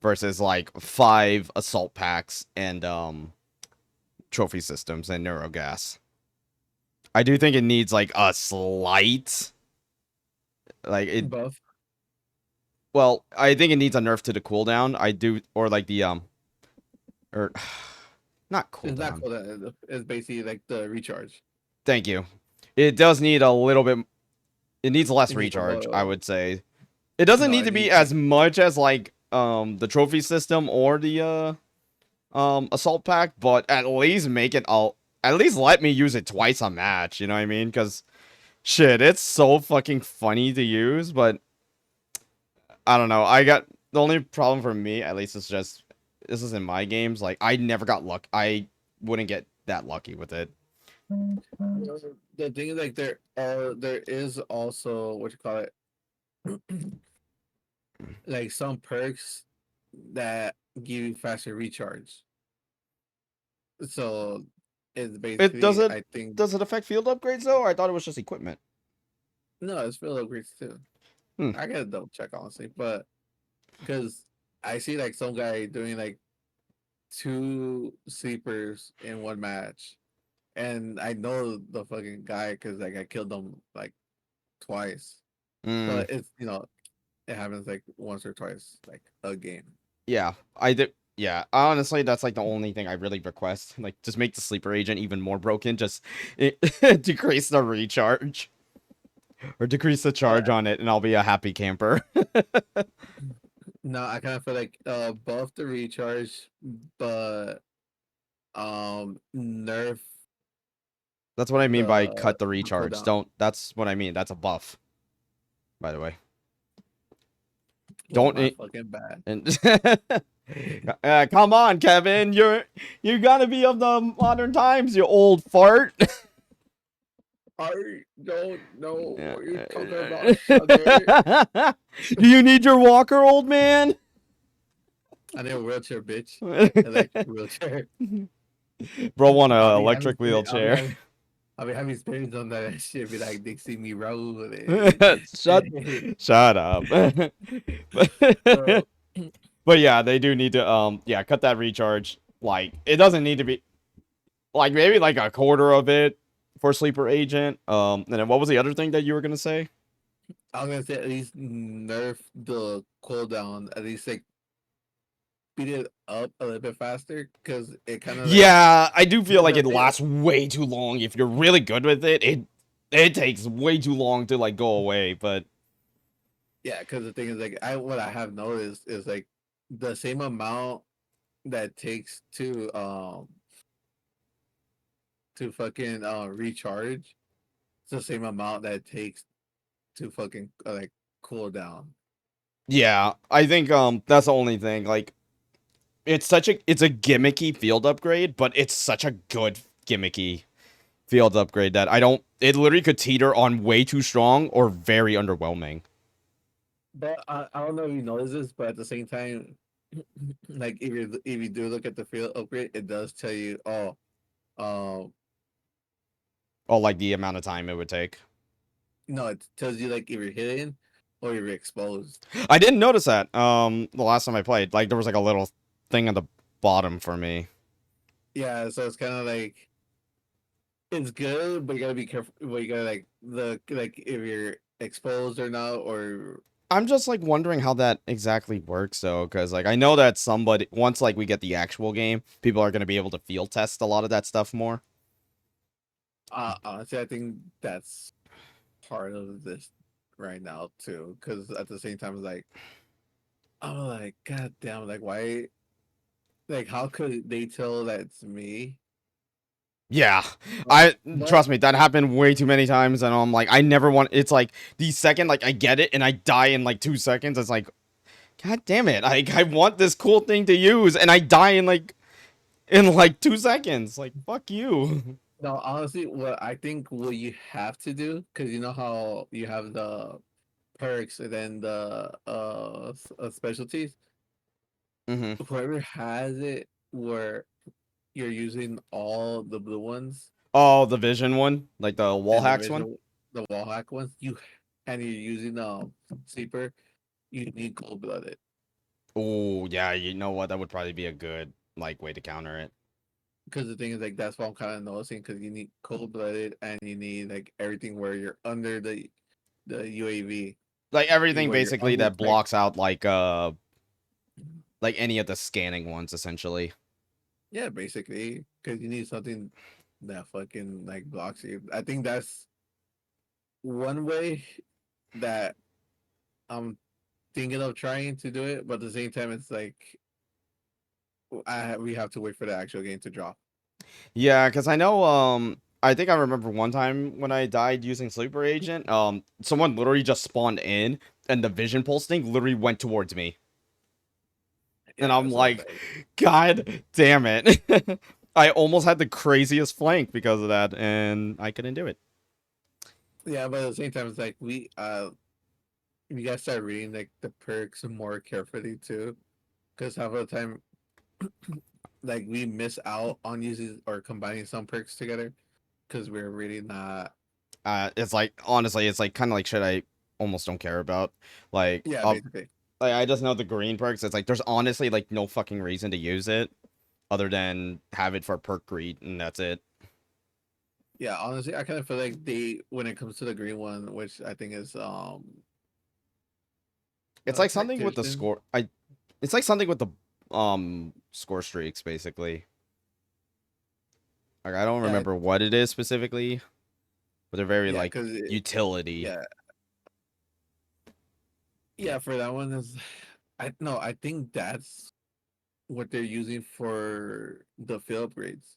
Versus like 5 assault packs and trophy systems and neurogas. I do think it needs like a slight like it Buff. well, I think it needs a nerf to the cooldown. I do or like the or not It's not cooldown. cool. It's basically like the recharge. Thank you. It does need a little bit it needs less It needs a recharge, I little. would say. It doesn't No, need it to be needs. as much as like the trophy system or the assault pack, but at least make it all at least let me use it twice a match, you know what I mean? Cuz shit, it's so fucking funny to use, but I don't know. I got the only problem for me, at least, is just this is in my games. Like I never got luck. I wouldn't get that lucky with it. The thing is, like, there is also what you call it, like some perks that give you faster recharge. So it's It basically, I think, does it affect field upgrades though? Or I thought it was just equipment. no, it's real upgrades too. Hmm. I gotta double check honestly, but because I see like some guy doing like two sleepers in one match, and I know the fucking guy because like I killed him like twice. Mm, But it's it happens like once or twice like a game. yeah, I did. Yeah, honestly, that's like the only thing I really request. Like, just make the sleeper agent even more broken. Just decrease the recharge or decrease the But charge on it, and I'll be a happy camper. no, I kind of feel like buff the recharge, but nerf That's what I mean by the cut the recharge. cooldown. Don't. That's what I mean. That's a buff, by the way. Well, Don't. my fucking bad. And come on, Kevin, you gotta be of the modern times, you old fart. I don't know Yeah. what you're talking about, Sugar. Do you need your walker, old man? I need a wheelchair, bitch. Electric wheelchair. Bro, want I'll a be having electric wheelchair? I'll be having spirits on that shit. Be like Dixie me Raul. shut, shut up. So, But yeah, they do need to yeah, cut that recharge. Like it doesn't need to be like maybe like a quarter of it for sleeper agent. And then what was the other thing that you were gonna say? I'm gonna say at least nerf the cooldown. At least like speed it up a little bit faster because it kind of like Yeah, I do feel like the it thing. lasts way too long. If you're really good with it, it takes way too long to like go away. But Yeah, because the thing is like what I have noticed is like the same amount that takes to fucking recharge. It's the same amount that it takes to fucking like cool down. yeah, I think that's the only thing. Like it's a gimmicky field upgrade, but it's such a good gimmicky field upgrade that I don't. It literally could teeter on way too strong or very underwhelming. But I don't know if you notice this, but at the same time, like if you do look at the field upgrade, it does tell you, oh, um, Or like the amount of time it would take. no, it tells you like if you're hidden or if you're exposed. I didn't notice that. The last time I played, like there was like a little thing at the bottom for me. Yeah, so it's kind of like it's good, but you gotta be careful. But you gotta like if you're exposed or not, or I'm just like wondering how that exactly works though, because like I know that somebody once like we get the actual game, people are gonna be able to field test a lot of that stuff more. honestly, I think that's part of this right now too. Because at the same time, it's like I'm like, God damn, like why? Like, how could they tell that it's me? Yeah, But, I but trust me, that happened way too many times, and I'm like, I never want. It's like the second like I get it and I die in like 2 seconds. It's like, God damn it! I want this cool thing to use, and I die in like 2 seconds. Like fuck you. no, honestly, what I think what you have to do, because you know how you have the perks and then the specialties. hmm Whoever has it where you're using all the blue ones Oh, the vision one, like the wall and hacks one. the wall hack ones, and you're using sleeper, you need cold blooded. Oh yeah, you know what? That would probably be a good like way to counter it. Because the thing is, like, that's what I'm kind of noticing. Because you need cold blooded, and you need like everything where you're under the UAV, Like everything where you're basically under that the tank. blocks out like any of the scanning ones essentially. Yeah, basically, because you need something that fucking like blocks you. I think that's one way that I'm thinking of trying to do it, but at the same time, it's like we have to wait for the actual game to drop. Yeah, because I know I think I remember one time when I died using sleeper agent, someone literally just spawned in and the vision pulse thing literally went towards me. And Yeah, I'm so it's like, like God damn it. I almost had the craziest flank because of that, and I couldn't do it. yeah, but at the same time, it's like we gotta start reading like the perks more carefully too, because half of the time, like we miss out on using or combining some perks together because we're really not. It's like honestly, it's like kind of like shit I almost don't care about. Like, Yeah, basically. like I just know the green perks. It's like there's honestly like no fucking reason to use it other than have it for perk greed, and that's it. Yeah, honestly, I kind of feel like they when it comes to the green one, which I think is It's like something with the tactician. score. It's like something with the score streaks basically. Like I don't Yeah, remember what it is specifically, but they're very yeah, like because utility. yeah, yeah, for that one is, I no, I think that's what they're using for the field upgrades.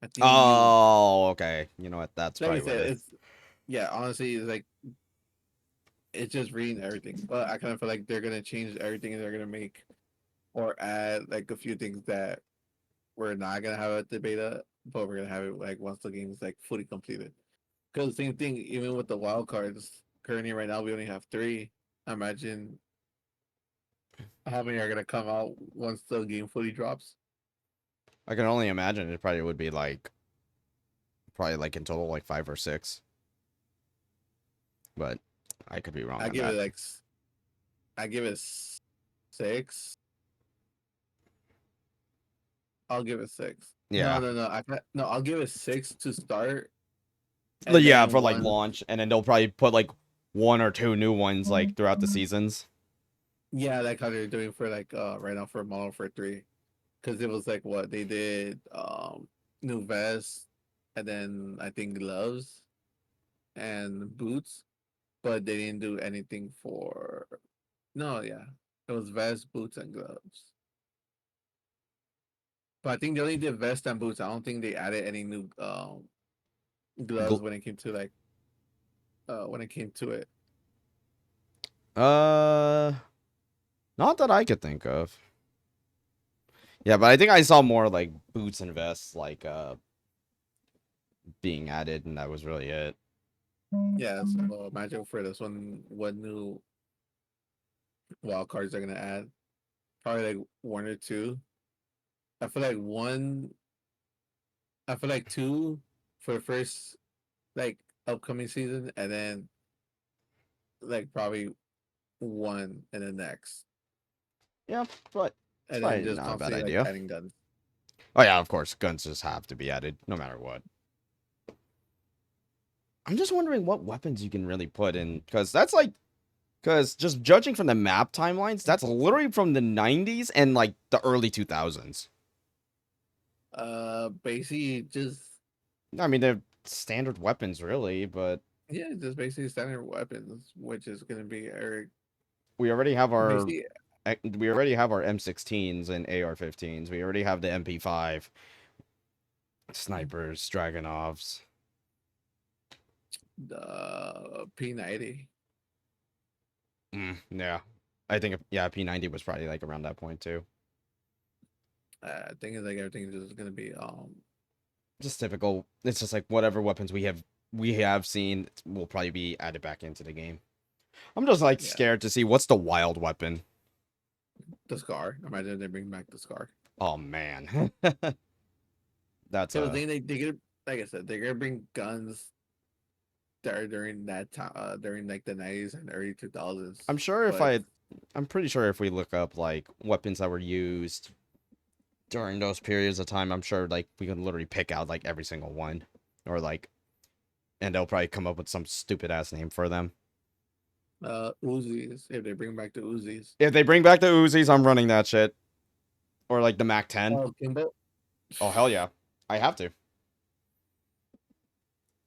I think you, Oh, okay. You know what? That's like I probably what said, it is. it's yeah, honestly, it's like it's just reading everything. But I kind of feel like they're gonna change everything and they're gonna make or add like a few things that we're not gonna have at the beta, but we're gonna have it like once the game is like fully completed. Because the same thing, even with the wild cards, currently right now we only have three. Imagine how many are gonna come out once the game fully drops. I can only imagine it probably would be like probably like in total like 5 or 6, but I could be wrong I on give it that. like I give it 6. I'll give it 6. No, Yeah. no, no. No. I'll give it 6 to start, But and yeah, then for like one. launch, and then they'll probably put like 1 or 2 new ones like throughout the seasons. Yeah, like how they're doing for like right now for Model for 3, because it was like what they did new vest, and then I think gloves and boots, but they didn't do anything for. No, yeah, it was vest, boots, and gloves. But I think they only did vest and boots. I don't think they added any new gloves Gl- when it came to like when it came to it. uh, not that I could think of. Yeah, but I think I saw more like boots and vests like being added, and that was really it. Yeah, so imagine for this one, what new wild cards they're gonna add. Probably like one or two. I feel like one. I feel like two for the first like upcoming season, and then like probably one in the next, Yeah, but it's and then probably just not a bad constantly like idea. adding guns. Oh yeah, of course, guns just have to be added no matter what. I'm just wondering what weapons you can really put in, because that's like, because just judging from the map timelines, that's literally from the 90s and like the early 2000s. Basically just I mean, they're standard weapons, really, but yeah, just basically standard weapons, which is gonna be Eric. we already have our Basically, we already have our M16s and AR-15s. We already have the MP5. Snipers, Dragonovs. The P90. Yeah. I think, yeah, P90 was probably like around that point too. I think it's like everything's just gonna be Just typical. It's just like whatever weapons we have seen will probably be added back into the game. I'm just like Yeah. scared to see what's the wild weapon. the Scar. Imagine they bring back the Scar. Oh man. That's So they get, like I said, they're gonna bring guns that are during that time, during like the 90s and early 2000s. I'm sure if but I'm pretty sure if we look up like weapons that were used during those periods of time, I'm sure like we can literally pick out like every single one, or like, and they'll probably come up with some stupid ass name for them. Uzis, if they bring back the Uzis. If they bring back the Uzis, I'm running that shit, or like the Mac 10. Oh, Kimbo. Oh hell yeah, I have to.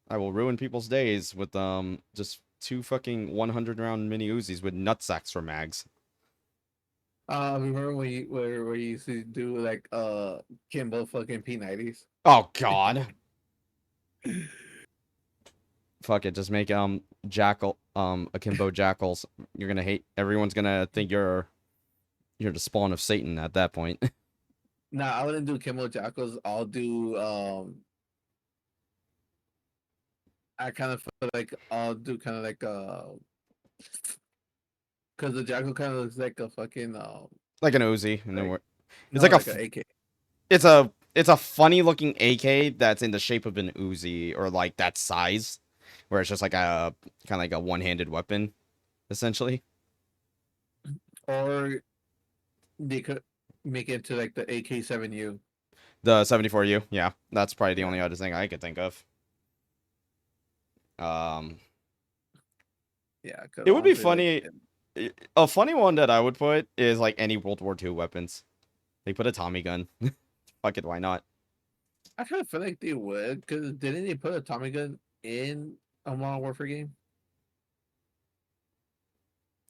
I will ruin people's days with just 2 fucking 100 round mini Uzis with nutsacks for mags. Remember when where you used to do like Kimbo fucking P90s? Oh god. Fuck it, just make Jackal Akimbo Jackals. You're gonna hate. Everyone's gonna think you're the spawn of Satan at that point. Nah, I wouldn't do Kimbo Jackals. I'll do I kind of feel like I'll do kind of like because the Jackal kind of looks like a fucking Like an Uzi, and then like, we're no, like like an AK. it's a funny looking AK that's in the shape of an Uzi, or like that size, where it's just like a kind of like a one-handed weapon, essentially. Or they could make it to like the AK-7U. The 74U, yeah, that's probably the Yeah. only other thing I could think of. Yeah, 'cause It would be honestly, funny. A funny one that I would put is like any World War II weapons. They put a Tommy gun. Fuck it, why not? I kind of feel like they would, because didn't they put a Tommy gun in a Modern Warfare game?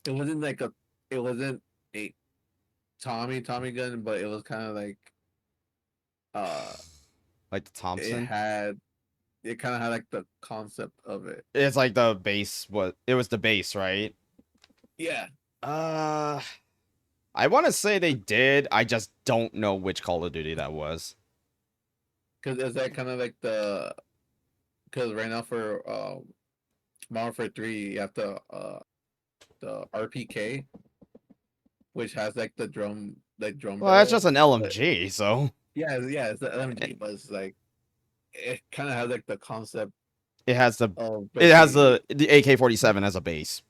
It wasn't like it wasn't a Tommy gun, but it was kind of like uh Like the Thompson. it kind of had like the concept of it. It's like the base. What it was the base, right? Yeah, Uh, I want to say they did. I just don't know which Call of Duty that was. because is that kind of like because right now for Modern Warfare 3 you have the RPK, which has like the drum Well, that's barrel. just an LMG, so Yeah, it's the LMG, but it's like it kind of has like the concept it has of the AK-47 as a base.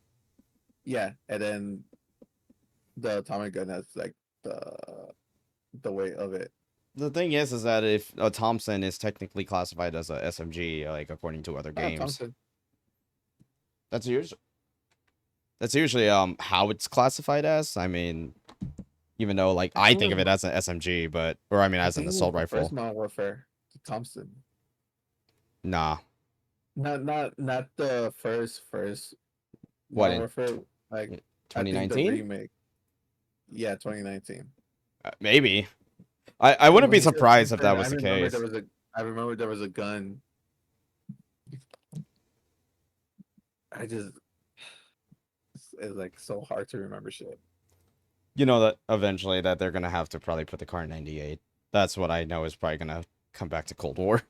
yeah, and then the atomic gun has like the weight of it. The thing is that if a Thompson is technically classified as a SMG, like according to other Oh, games, Thompson. that's usually how it's classified as. I mean, even though like I think of it as an SMG, but or I mean I as an think it was assault the rifle. first Modern Warfare, the Thompson. Nah. Not the first What, Modern in Warfare. Like I think the 2019? remake. Yeah, 2019. Maybe. I wouldn't When be he said surprised if that Thompson, was the case. I remember there was a gun. I just it's like so hard to remember shit. You know that eventually that they're gonna have to probably put the Kar 98. That's what I know is probably gonna come back to Cold War.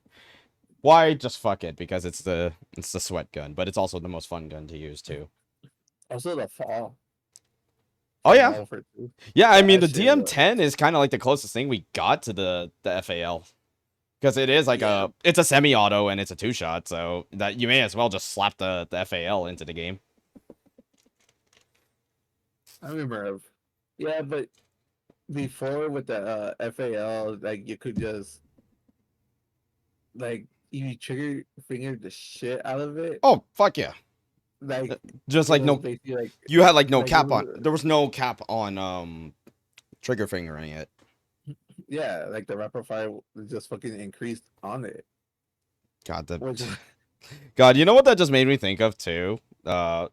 Why? Just fuck it, because it's the sweat gun, but it's also the most fun gun to use too. Also the fall. Oh yeah, Modern Warfare 2. yeah. I mean, the That shit was- DM10 is kind of like the closest thing we got to the FAL, because it is like Yeah. it's a semi-auto and it's a 2-shot, so that you may as well just slap the FAL into the game. I remember. Yeah, but before with the FAL, like you could just like you trigger finger the shit out of it. Oh fuck yeah! Like Just it like was no, basically like you had like no like, cap it on. was- There was no cap on trigger fingering it. yeah, like the rapid fire just fucking increased on it. God, Which God, you know what that just made me think of too? The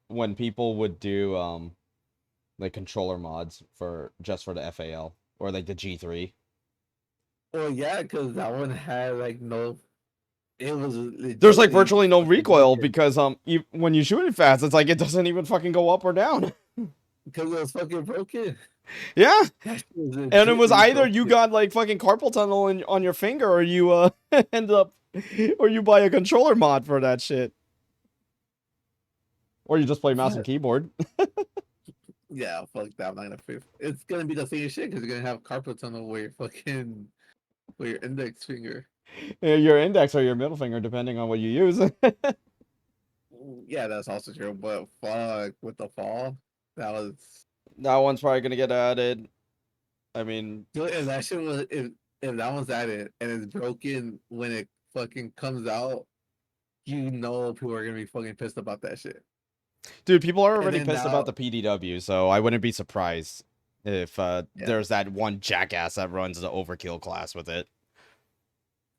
when people would do like controller mods for just for the FAL or like the G3. Well, yeah, because that one had like no. It was There's like legitly virtually no fucking recoil broken because when you shoot it fast, it's like it doesn't even fucking go up or down. because it was fucking broken. Yeah. That shit was And it was legitly either you broken. got like fucking carpal tunnel on your finger, or you end up, or you buy a controller mod for that shit, or you just play mouse and keyboard. Yeah, fuck that. I'm not gonna pay. It's gonna be the same shit because you're gonna have carpal tunnel where your fucking where your index finger. Your index or your middle finger, depending on what you use. Yeah, that's also true. But fuck with the fall, that was. That one's probably gonna get added. I mean, Dude, if that shit was if that one's added and it's broken when it fucking comes out, you know people are gonna be fucking pissed about that shit. dude, people are And already then pissed about now, the PDW, so I wouldn't be surprised if yeah. there's that one jackass that runs the overkill class with it.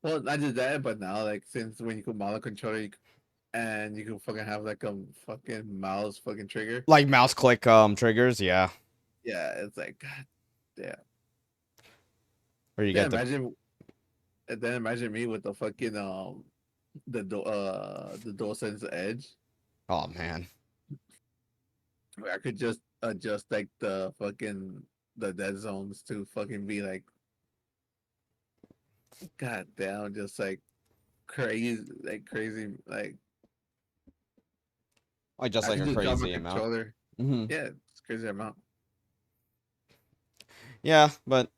Well, not just that, but now like since when you can model controller and you can fucking have like a fucking mouse fucking trigger. Like mouse click triggers, yeah. Yeah, it's like god damn. Or you Then get the imagine then imagine me with the fucking the DualSense Edge. oh man. Where I could just adjust like the dead zones to fucking be like god damn, just like crazy like Like just I like could a just drop my crazy amount. controller. Hmm. Yeah, it's crazy amount. Yeah, but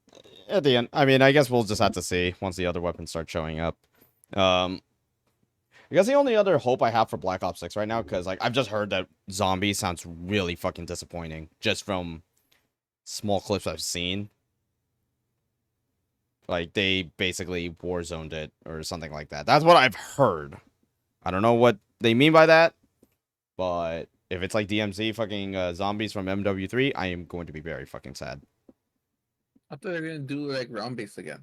at the end, I mean, I guess we'll just have to see once the other weapons start showing up. Um, I guess the only other hope I have for Black Ops 6 right now, because like I've just heard that zombie sounds really fucking disappointing, just from small clips I've seen. Like they basically war zoned it or something like that. That's what I've heard. I don't know what they mean by that, but if it's like DMZ fucking zombies from MW3, I am going to be very fucking sad. I thought they were gonna do like round base again.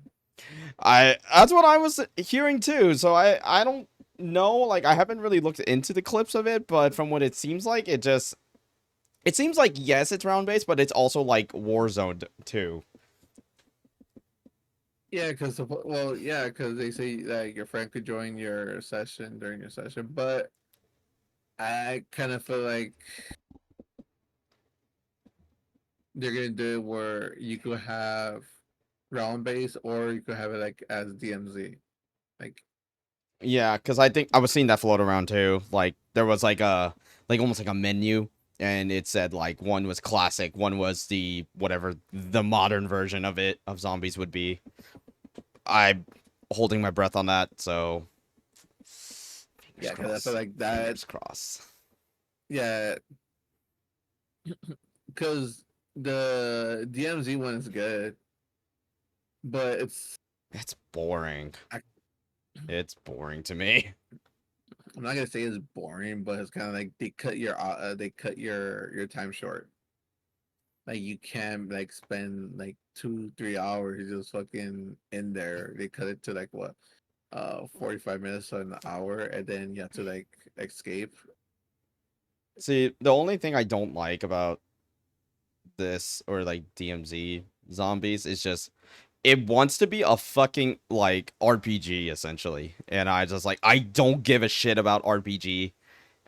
That's what I was hearing too. So I don't know. Like I haven't really looked into the clips of it, but from what it seems like, it seems like yes, it's round based, but it's also like Warzone too. Yeah, because they say like your friend could join your session during your session, but I kind of feel like they're gonna do it where you could have round base or you could have it like as DMZ. Like Yeah, because I think I was seeing that float around too. Like there was like a like almost like a menu, and it said like one was classic, one was the whatever the modern version of it of zombies would be. I'm holding my breath on that, so yeah, because I feel like that. Fingers crossed. Yeah, because the DMZ one is good, but It's boring. I, It's boring to me. I'm not gonna say it's boring, but it's kind of like they cut your time short. Like you can like spend like 2-3 hours just fucking in there. They cut it to like what 45 minutes or an hour, and then you have to like escape. See, the only thing I don't like about this or like DMZ zombies is just it wants to be a fucking like RPG essentially. And I just like I don't give a shit about RPG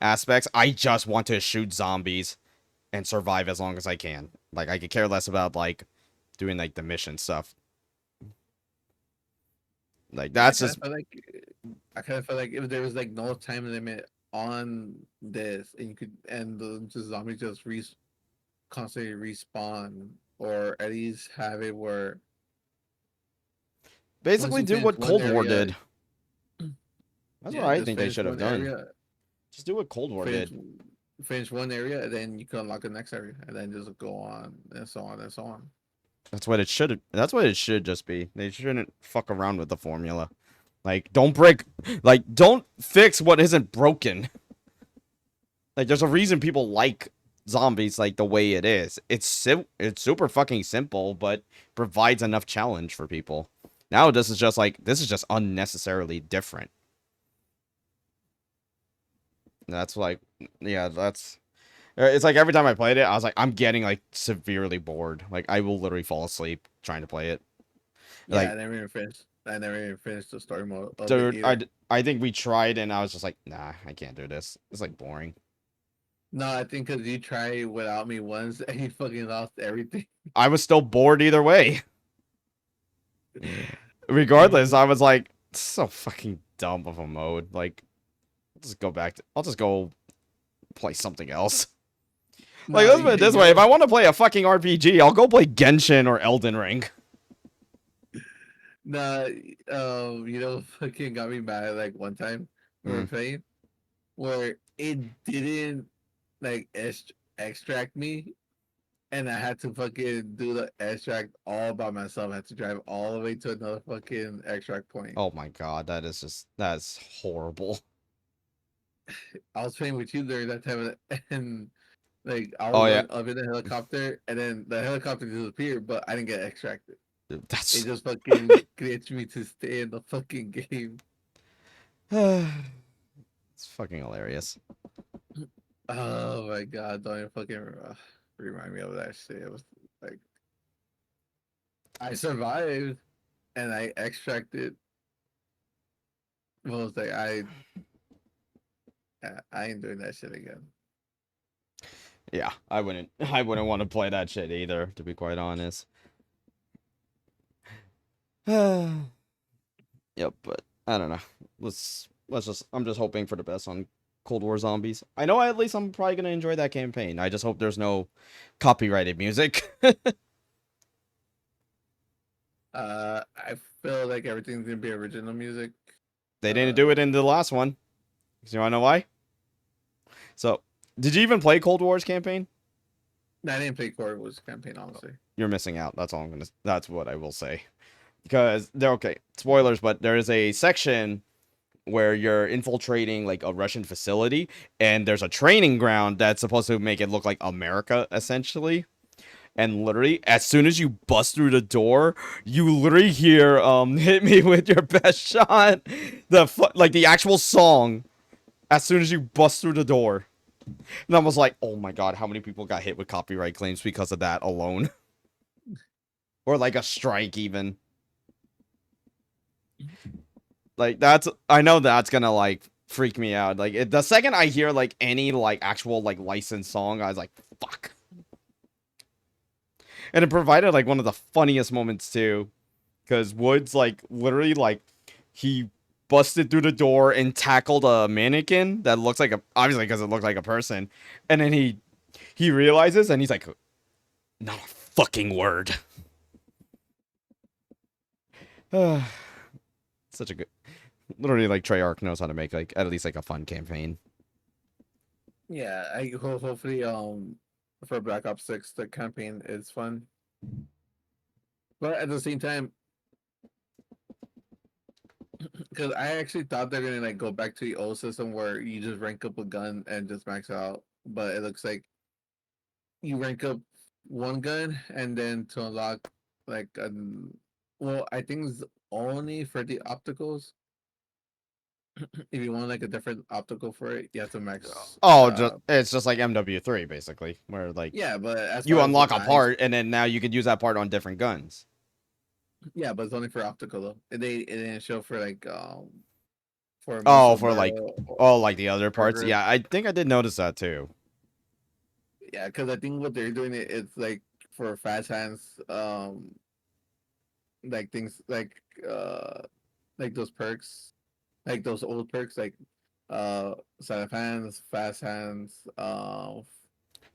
aspects. I just want to shoot zombies and survive as long as I can. Like I could care less about like doing like the mission stuff. Like that's just I kind of feel like if there was like no time limit on this, and you could and the zombies just constantly respawn, or at least have it where once basically you do finish what one Cold War area, did. That's what yeah, I just think they finish should have one done. area, Just do what Cold War finish did. finish one area, and then you can unlock the next area, and then just go on and so on and so on. That's what it should. That's what it should just be. They shouldn't fuck around with the formula. Like, don't break. Like, don't fix what isn't broken. Like, there's a reason people like zombies like the way it is. It's super fucking simple, but provides enough challenge for people. Now this is just unnecessarily different. That's like, yeah, that's. It's like every time I played it, I was like, I'm getting like severely bored. Like I will literally fall asleep trying to play it. Yeah, Like, I never even finished the story mode of it dude, either. I think we tried and I was just like, nah, I can't do this. It's like boring. No, I think because you tried without me once and you fucking lost everything. I was still bored either way. Regardless, I was like, so fucking dumb of a mode. Like, I'll just go play something else. Like, No, let's put it this way: if you I want to play a fucking RPG, I'll go play Genshin or Elden Ring. no, fucking got me mad like one time we were Mm. playing where it didn't like extract me, and I had to fucking do the extract all by myself. I had to drive all the way to another fucking extract point. Oh my god, that's horrible. I was playing with you during that time, and like I was Oh yeah, going up in the helicopter, and then the helicopter disappeared, but I didn't get extracted. It that's just fucking gets me to stay in the fucking game. it's fucking hilarious. Oh my god! Don't even fucking remind me of that shit. It was like I survived and I extracted. Well, it was like I ain't doing that shit again. Yeah, I wouldn't want to play that shit either, to be quite honest. Yep, but I don't know. Let's just I'm just hoping for the best on Cold War Zombies. I know at least I'm probably gonna enjoy that campaign. I just hope there's no copyrighted music. I feel like everything's gonna be original music. They didn't do Uh, it in the last one. So you wanna know why? So, did you even play Cold War's campaign? I didn't play Core Wars campaign honestly. You're missing out. That's all I'm gonna. That's what I will say. Because they're okay. Spoilers, but there is a section where you're infiltrating like a Russian facility, and there's a training ground that's supposed to make it look like America, essentially. And literally, as soon as you bust through the door, you literally hear "Hit me with your best shot," like the actual song. As soon as you bust through the door, and I was like, "Oh my god, how many people got hit with copyright claims because of that alone?" Or like a strike even. Like that's I know that's gonna like freak me out. Like the second I hear like any like actual like licensed song, I was like, fuck. And it provided like one of the funniest moments too, because Woods like literally like he busted through the door and tackled a mannequin that looks like a obviously because it looked like a person, and then he realizes and he's like, not a fucking word. Such a good literally like Treyarch knows how to make like at least like a fun campaign. Yeah, hopefully for Black Ops 6 the campaign is fun. But at the same time, because I actually thought they're gonna like go back to the old system where you just rank up a gun and just max out, but it looks like you rank up one gun and then to unlock like well, I think it's only for the opticals. If you want like a different optical for it, you have to max. Oh, just it's just like MW3 basically, where like Yeah, but as you far as the unlock a knives, part and then now you could use that part on different guns. yeah, but it's only for optical though. It didn't show for like for Oh, muscle for like barrel or oh like the other parts. burger. Yeah, I think I did notice that too. Yeah, because I think what they're doing it's like for fast hands, like things like those perks, like those old perks, like side of hands, fast hands,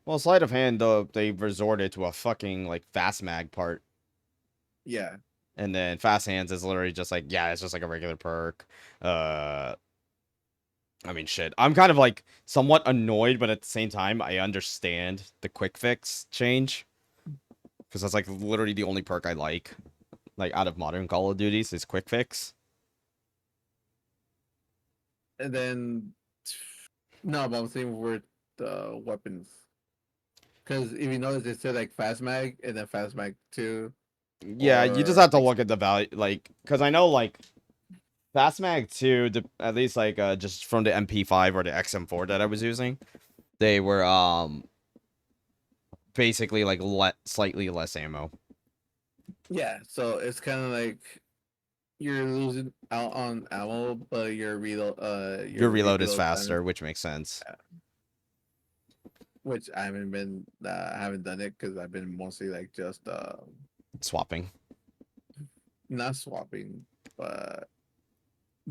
Well, sleight of hand though, they resorted to a fucking like fast mag part, yeah. and then fast hands is literally just like yeah, it's just like a regular perk. Uh, I mean shit. I'm kind of like somewhat annoyed, but at the same time, I understand the quick fix change because that's like literally the only perk I like out of modern Call of Duties is quick fix. And then no, but I'm saying with the weapons. Because if you notice, it said like fast mag and then fast mag 2 Yeah, you just or have to look at the value, like, because I know, like, Fastmag 2, at least, like, just from the MP5 or the XM4 that I was using, they were, basically, like, slightly less ammo. Yeah, so it's kind of like you're losing out on ammo, but Your your reload is reload time is, faster, which makes sense. which I haven't done it because I've been mostly like just Swapping. not swapping, but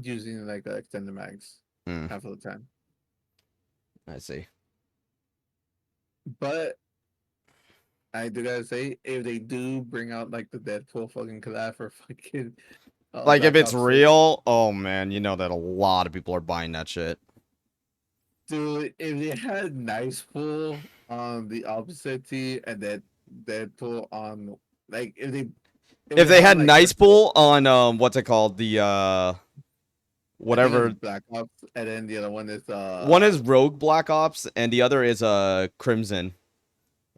using like extended mags Hmm, half of the time. I see. But I do gotta say, if they do bring out like the Deadpool fucking collab for fucking Like if Black it's Ops 6, real, oh man, you know that a lot of people are buying that shit. dude, if they had Nice Pool on the opposite team and then Deadpool on like if If they they had had like Nice Deadpool, Pool on what's it called? The I think it's whatever. Black Ops, and then the other one is One is Rogue Black Ops and the other is Crimson.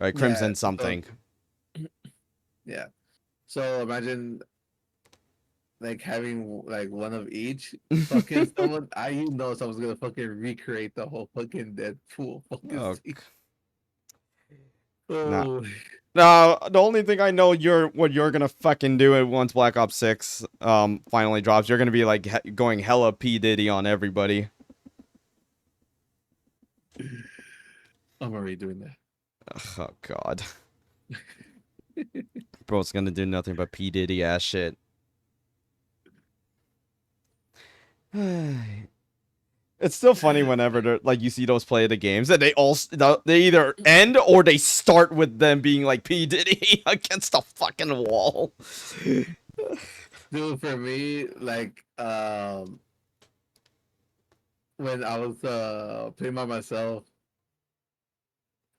Right, yeah, Crimson something. yeah. So imagine like having like one of each. Fucking someone, someone's gonna fucking recreate the whole fucking Deadpool fucking Oh, scene. nah. Oh, No, the only thing I know what you're gonna fucking do it once Black Ops 6 finally drops, you're gonna be like going hella P Diddy on everybody. I'm already doing that. Oh god. Bro's gonna do nothing but P Diddy ass shit. It's still funny whenever they're like you see those play the games and they either end or they start with them being like P Diddy against the fucking wall. Dude, for me, like when I was playing by myself,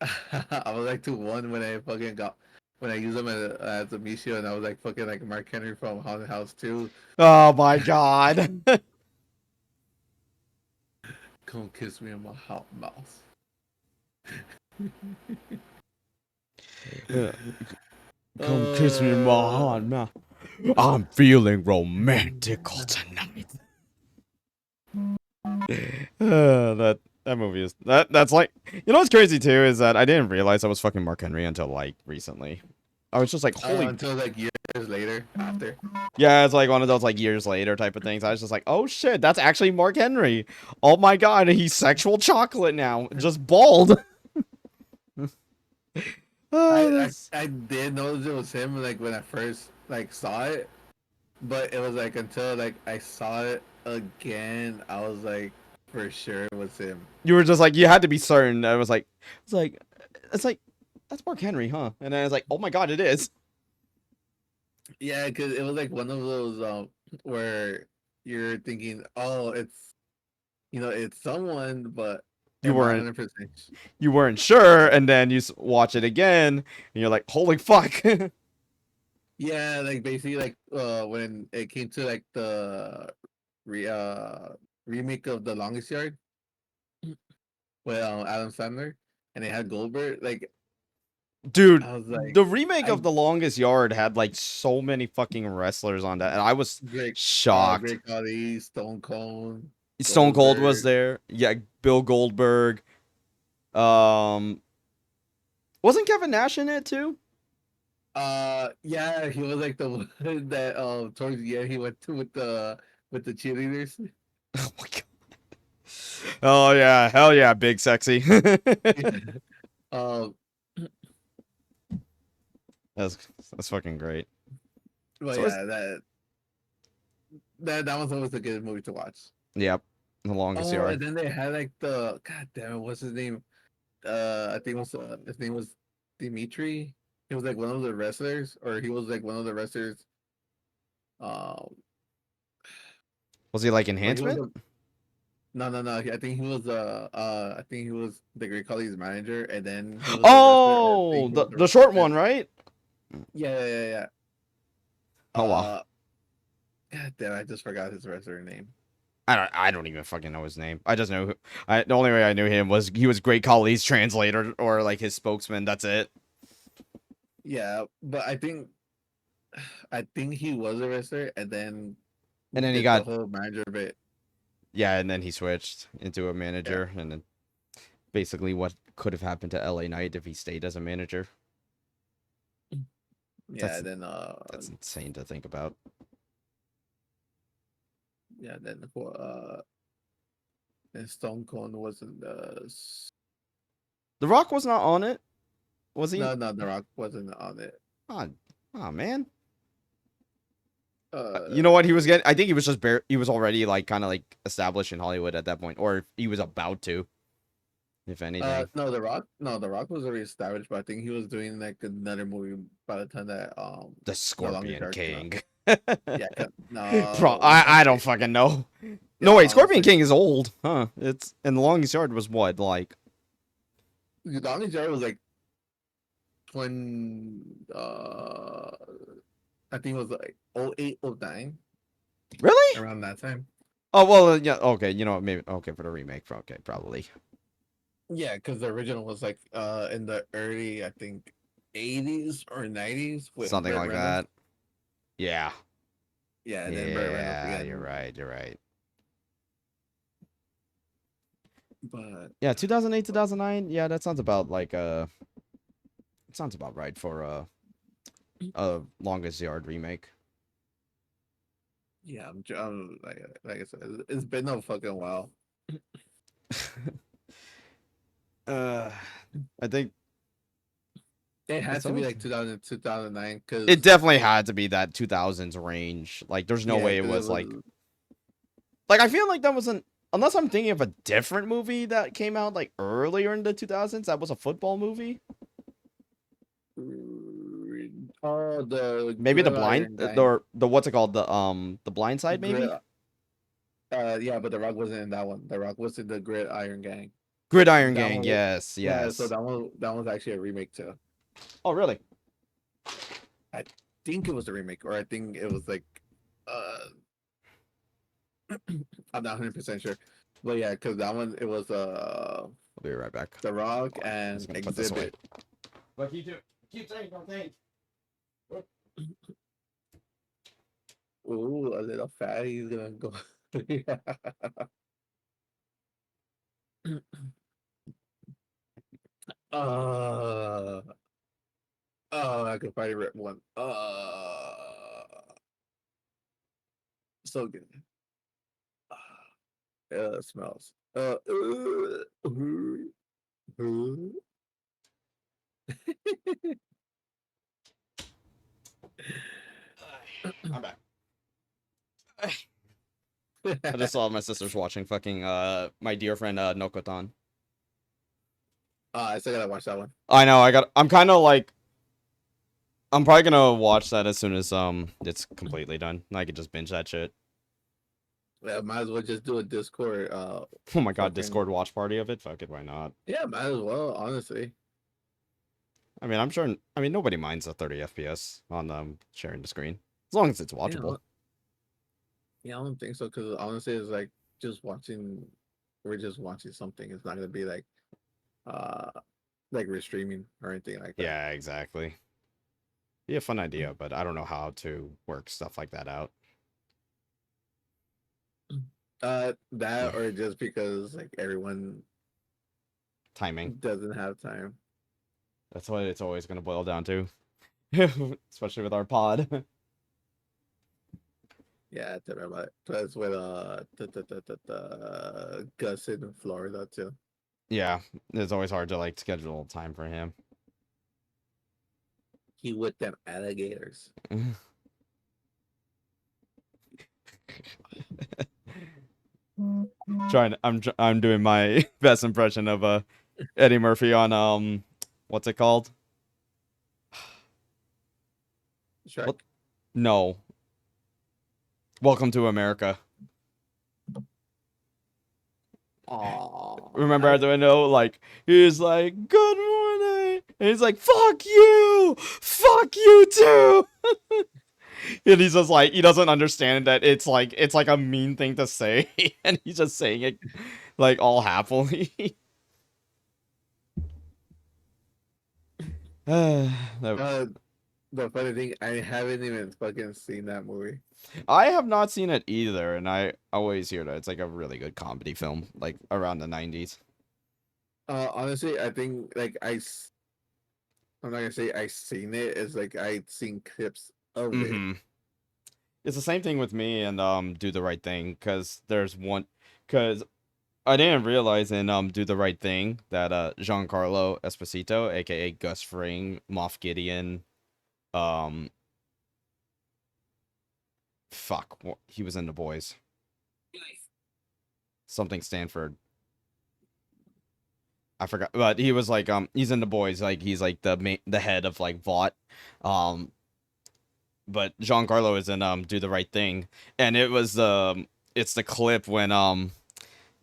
I was like 2-1 when I fucking got when I used them as a Misha, and I was like fucking like Mark Henry from Haunted House 2. Oh my god. Come kiss me in my hot mouth. Come kiss me in my heart, man. I'm feeling romantical tonight. That movie is that's like you know what's crazy too is that I didn't realize I was fucking Mark Henry until like recently. I was just like, holy Until like years later after. yeah, it's like one of those like years later type of things. I was just like, oh shit, that's actually Mark Henry. Oh my god, he's sexual chocolate now, just bald. Oh, that's I did notice it was him like when I first like saw it, but it was like until like I saw it again, I was like for sure it was him. you were just like you had to be certain. I was like, it's like that's Mark Henry, huh? And then I was like, oh my god, it is. Yeah, because it was like one of those where you're thinking, oh, it's someone, but You am I weren't 100%? you weren't sure, and then you watch it again, and you're like, holy fuck. Yeah, like basically like when it came to like the re remake of The Longest Yard with Adam Sandler, and they had Goldberg. Like Dude, I was like, the remake I of The Longest Yard had like so many fucking wrestlers on that, and I was shocked. Great Khali, Stone Cold, Stone Cold was Goldberg. there. Yeah, Bill Goldberg. Um, wasn't Kevin Nash in it too? Yeah, he was like the one that towards the end he went to with the cheerleaders. Oh my god. Oh yeah, hell yeah, big sexy. um, that's that's fucking great. but So it's yeah, that was always a good movie to watch. yep, The Longest Oh, Yard. and then they had like god damn it, what's his name? I think his name was Dimitri. He was like one of the wrestlers, or he was like one of the wrestlers. Um, Was he like but he was enhancement? no. I think he was the Great Khali's manager, and then he was the wrestler. I think Oh, he was the the wrestler. short one, right? Yeah. Oh wow. God damn, I just forgot his wrestler name. I don't even fucking know his name. I just know the only way I knew him was he was Great Khali's translator or like his spokesman. That's it. Yeah, but I think he was a wrestler, and then And then he did the got whole manager bit. yeah, and then he switched into a manager, and then basically what could have happened to LA Knight if he stayed as a manager. Yeah, That's then that's insane to think about. yeah, then for and Stone Cold wasn't The Rock was not on it, was he? no, The Rock wasn't on it. Oh, oh man. You know Uh, what he was getting? I think he was just he was already like kind of like established in Hollywood at that point, or he was about to, if anything. no, The Rock was already established, but I think he was doing like another movie by the time that The No Longer Scorpion Shark came out. King. Yeah, Bro, no, I don't honestly, fucking know. yeah, No wait, Scorpion honestly, King is old, huh? It's and The Longest Yard was what, like The Longer Shark was like when I think it was like 08, 09, really? around that time. Oh well, yeah. Okay, you know what? Maybe okay for the remake. Okay, probably Yeah, because the original was like in the early, I think, 80s or 90s with something Burt like Reynolds. that. Yeah, Yeah, and then Burt Reynolds yeah. You're again. right. You're right. But Yeah, 2008, 2009. Yeah, that sounds about like it sounds about right for a Longest Yard remake. yeah, like I said, it's been a fucking while. uh, I think It had it's to be always like 2000, 2009, it because definitely had to be that 2000s range. Like, there's no yeah, way it because it was was like I feel like that wasn't unless I'm thinking of a different movie that came out like earlier in the 2000s. That was a football movie. oh the Maybe the blind Gridiron Gang. the what's it called the blind side Grid, maybe yeah, but The Rock wasn't in that one. The Rock was in the Gridiron Gang. Gridiron That Gang. one, Yes, yeah. So yes. that was actually a remake too. Oh really? I think it was a remake, or I think it was like, uh, I'm not 100% sure, but yeah, because that one it was I'll be right back. The Rock Hold on, I'm and just gonna put this away. Exhibit. But keep saying something. Ooh, a little fatty's gonna go. uh, oh, I could probably rip one. So good. It smells. I'm back. I just saw my sister's watching fucking my dear friend Nokotan. I still gotta watch that one. I know. I'm kind of like. I'm probably gonna watch that as soon as it's completely done. And I could just binge that shit. Yeah, might as well just do a Discord. Oh my god, Fucking Discord watch party of it. Fuck it, why not? yeah, might as well. Honestly, I mean, I'm sure. I mean, nobody minds a 30 FPS on sharing the screen as long as it's yeah, watchable. yeah, I don't think so. Because honestly, it's like just watching. We're just watching something. It's not gonna be uh, like we're streaming or anything like that. Yeah, exactly. Be a fun idea, but I don't know how to work stuff like that out. That or just because like everyone Timing. doesn't have time. That's what it's always gonna boil down to, especially with our pod. Yeah, I remember it. Plus with Gus in Florida too. Yeah, it's always hard to like schedule time for him. He with them alligators. I'm doing my best impression of Eddie Murphy on what's it called? Shrek. What? No. Welcome to America. Aww. Remember at the window, like he's like, "Good morning," and he's like, "Fuck you, fuck you too." And he's just like, he doesn't understand that it's like a mean thing to say, and he's just saying it like all happily. That- The funny thing, I haven't even fucking seen that movie. I have not seen it either, and I always hear that it's like a really good comedy film, like around the 90s. Honestly, I think like I'm not gonna say I seen it. It's like I seen clips of it. Mm-hmm. It's the same thing with me and Do the Right Thing, because there's one, because I didn't realize in Do the Right Thing that Giancarlo Esposito, aka Gus Fring, Moff Gideon, um he was in The Boys. Something Stanford. I forgot, but he was like he's in The Boys, like he's like the head of like Vought. Um but Giancarlo is in Do the Right Thing, and it's the clip when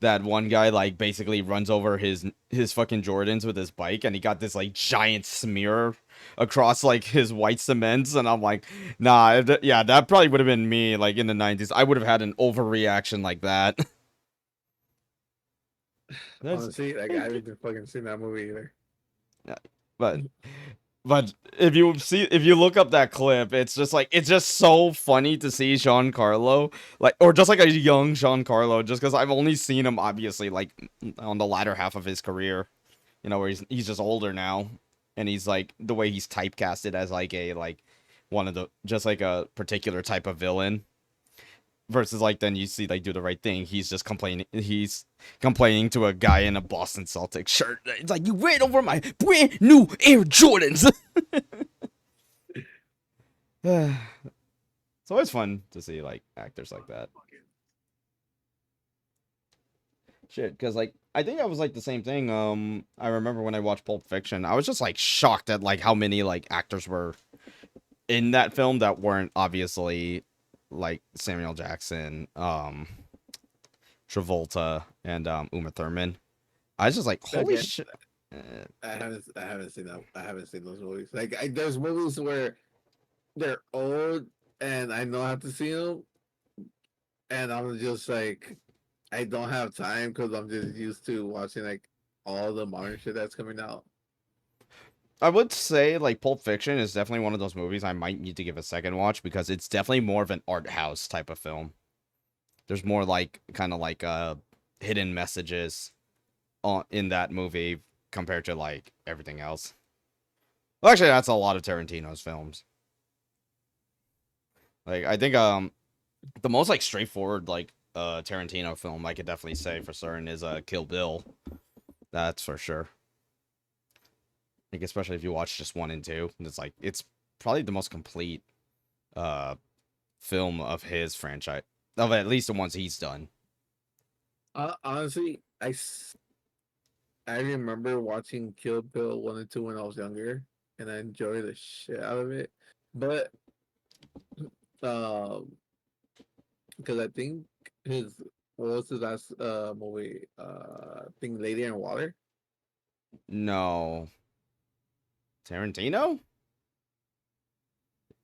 that one guy like basically runs over his fucking Jordans with his bike, and he got this like giant smear across like his white cements, and I'm like, nah, yeah, that probably would have been me like in the 90s. I would have had an overreaction like that. That's Honestly, like I haven't fucking seen that movie either. but if you look up that clip, it's just so funny to see Giancarlo, like, or just like a young Giancarlo, just because I've only seen him obviously like on the latter half of his career, where he's just older now, and he's like the way he's typecasted as like a like one of the just like a particular type of villain. Versus like then you see like Do the Right Thing, he's complaining to a guy in a Boston Celtics shirt. It's like, you ran over my brand new Air Jordans. It's always fun to see like actors like that. Shit, because like I think I was like the same thing. I remember when I watched Pulp Fiction, I was just like shocked at like how many like actors were in that film that weren't obviously like Samuel Jackson, Travolta, and Uma Thurman. I was just like, holy Again, shit. I haven't seen that. I haven't seen those movies. Like there's movies where they're old and I know I have to see them, and I'm just like, I don't have time because I'm just used to watching like all the modern shit that's coming out. I would say like Pulp Fiction is definitely one of those movies I might need to give a second watch, because it's definitely more of an art house type of film. There's more like kind of like hidden messages in that movie compared to like everything else. Well, actually, that's a lot of Tarantino's films. Like I think the most like straightforward like Tarantino film I could definitely say for certain is Kill Bill. That's for sure. Like especially if you watch just 1 and 2, it's probably the most complete uh film of his franchise, of at least the ones he's done. Honestly, I remember watching Kill Bill 1 and 2 when I was younger, and I enjoyed the shit out of it. But um, because I think his what was his last movie? I think Lady in Water. No, Tarantino.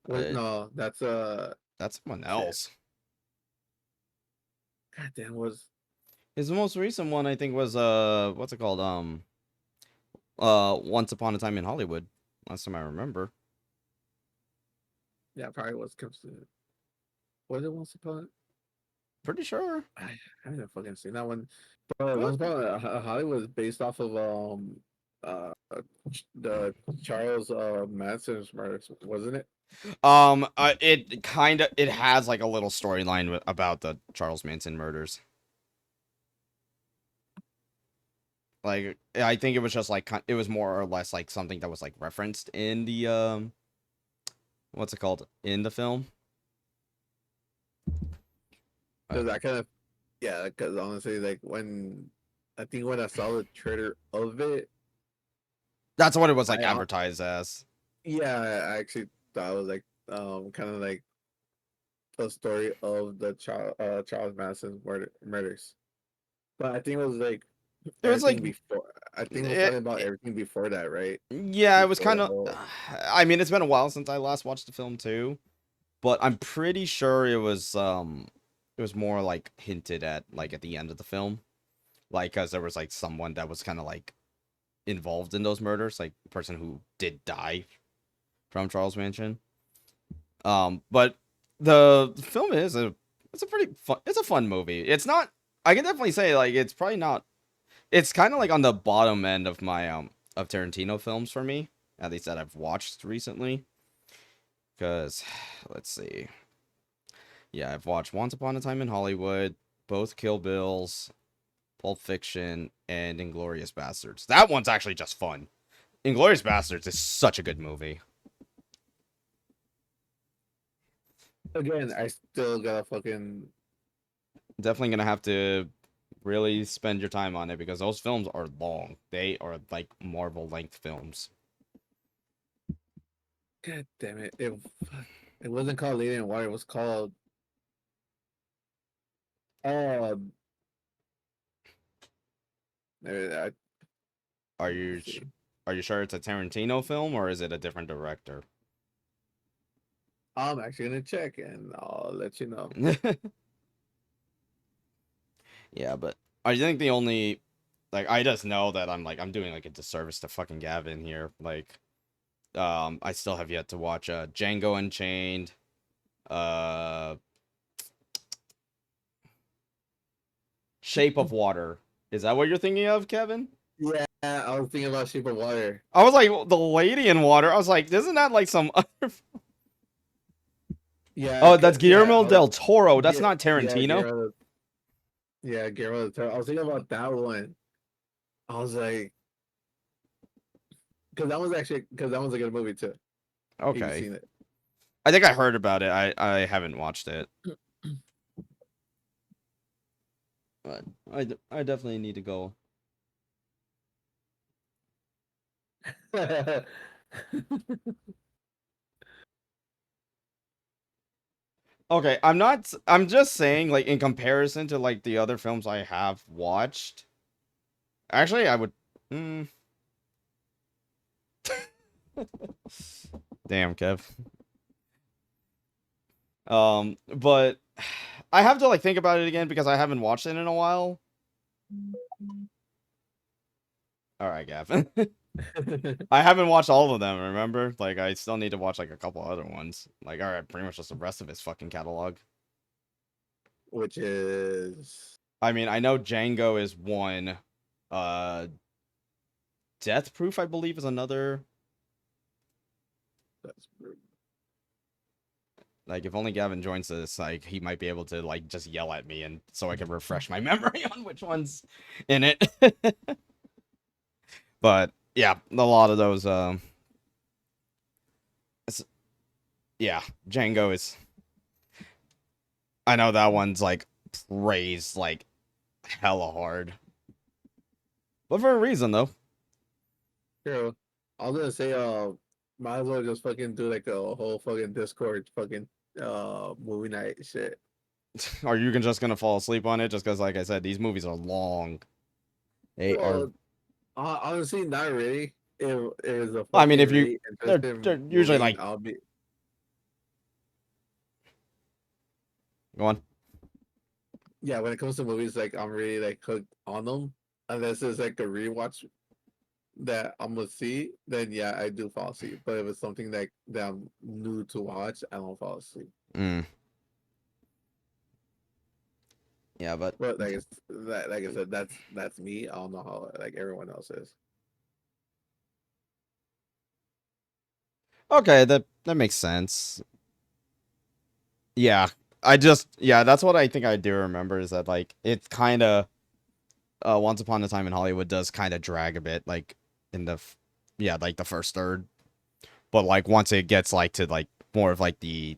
Wait, no, That's someone shit. else. God damn, was His most recent one, I think, was what's it called? Once Upon a Time in Hollywood. Last time I remember. yeah, probably was was it Once Upon? Pretty sure. I haven't fucking seen that one. But What? Once Upon Hollywood is based off of uh the Charles Manson's murders, wasn't it? It has like a little storyline about the Charles Manson murders. Like I think it was just like it was more or less like something that was like referenced in the what's it called, in the film. Because I kind of yeah, because honestly, like when I think when I saw the trailer of it, That's what it was like I advertised as. yeah, I actually thought it was like kind of like the story of the Charles Manson murders. But I think it was like It was everything like before. I think it was talking it, about it everything before that, right? yeah, it was Before kind the of whole. I mean, it's been a while since I last watched the film too, but I'm pretty sure it was more like hinted at like at the end of the film, like cuz there was like someone that was kind of like involved in those murders, like the person who did die from Charles Manson. But the film it's a pretty fun, it's a fun movie. It's not, I can definitely say like it's probably not, it's kind of like on the bottom end of my of Tarantino films for me. at least that I've watched recently. Because, let's see. Yeah, I've watched Once Upon a Time in Hollywood, both Kill Bills, Pulp Fiction, and Inglorious Bastards. That one's actually just fun. Inglorious Bastards is such a good movie. Again, I still gotta fucking. Definitely gonna have to really spend your time on it because those films are long. They are like Marvel length films. God damn it! It wasn't called Lady in Water. It was called. Um. I, Are you let's see. are you sure it's a Tarantino film or is it a different director? I'm actually gonna check and I'll let you know. Yeah, but I think the only like I just know that I'm doing like a disservice to fucking Gavin here. Like I still have yet to watch Django Unchained. Uh Shape of Water. Is that what you're thinking of, Kevin? Yeah, I was thinking about Shape of Water. I was like the Lady in Water. I was like, isn't that like some other Yeah, Oh, that's Guillermo I was, del Toro. That's yeah, not yeah, Tarantino. Guillermo del Toro. I was thinking about that one. I was like, because that one's a good movie too. If you've Okay. seen it. I think I heard about it. I haven't watched it. But I definitely need to go. Okay, I'm just saying like in comparison to like the other films I have watched. Actually, I would Damn, Kev. But I have to like think about it again because I haven't watched it in a while. All right, Gav. I haven't watched all of them, remember? Like, I still need to watch, like, a couple other ones. Like, alright, pretty much just the rest of his fucking catalog. Which is I mean, I know Django is one. Uh, Death Proof, I believe, is another. that's Like, if only Gavin joins this, like, he might be able to, like, just yell at me and so I can refresh my memory on which one's in it. But, yeah, a lot of those, yeah, Django is. I know that one's, like, praised, like, hella hard. But for a reason, though. true. I was gonna say, might as well just fucking do like a whole fucking Discord fucking movie night shit. Are you just gonna fall asleep on it? Just because, like I said, these movies are long. They are. Well, honestly, not really. It was a I mean, fucking if you, really they're interesting usually movie. like. I'll be Go on. yeah. When it comes to movies, like I'm really like hooked on them. Unless it's like a rewatch that I'm gonna see, then yeah, I do fall asleep. But if it's something that I'm new to watch, I don't fall asleep. Mm. Yeah, but But like I said, that's me. I don't know how like everyone else is. okay, that makes sense. Yeah, that's what I think I do remember is that like it kind of Once Upon a Time in Hollywood does kind of drag a bit like in the yeah like the first third, but like once it gets like to like more of like the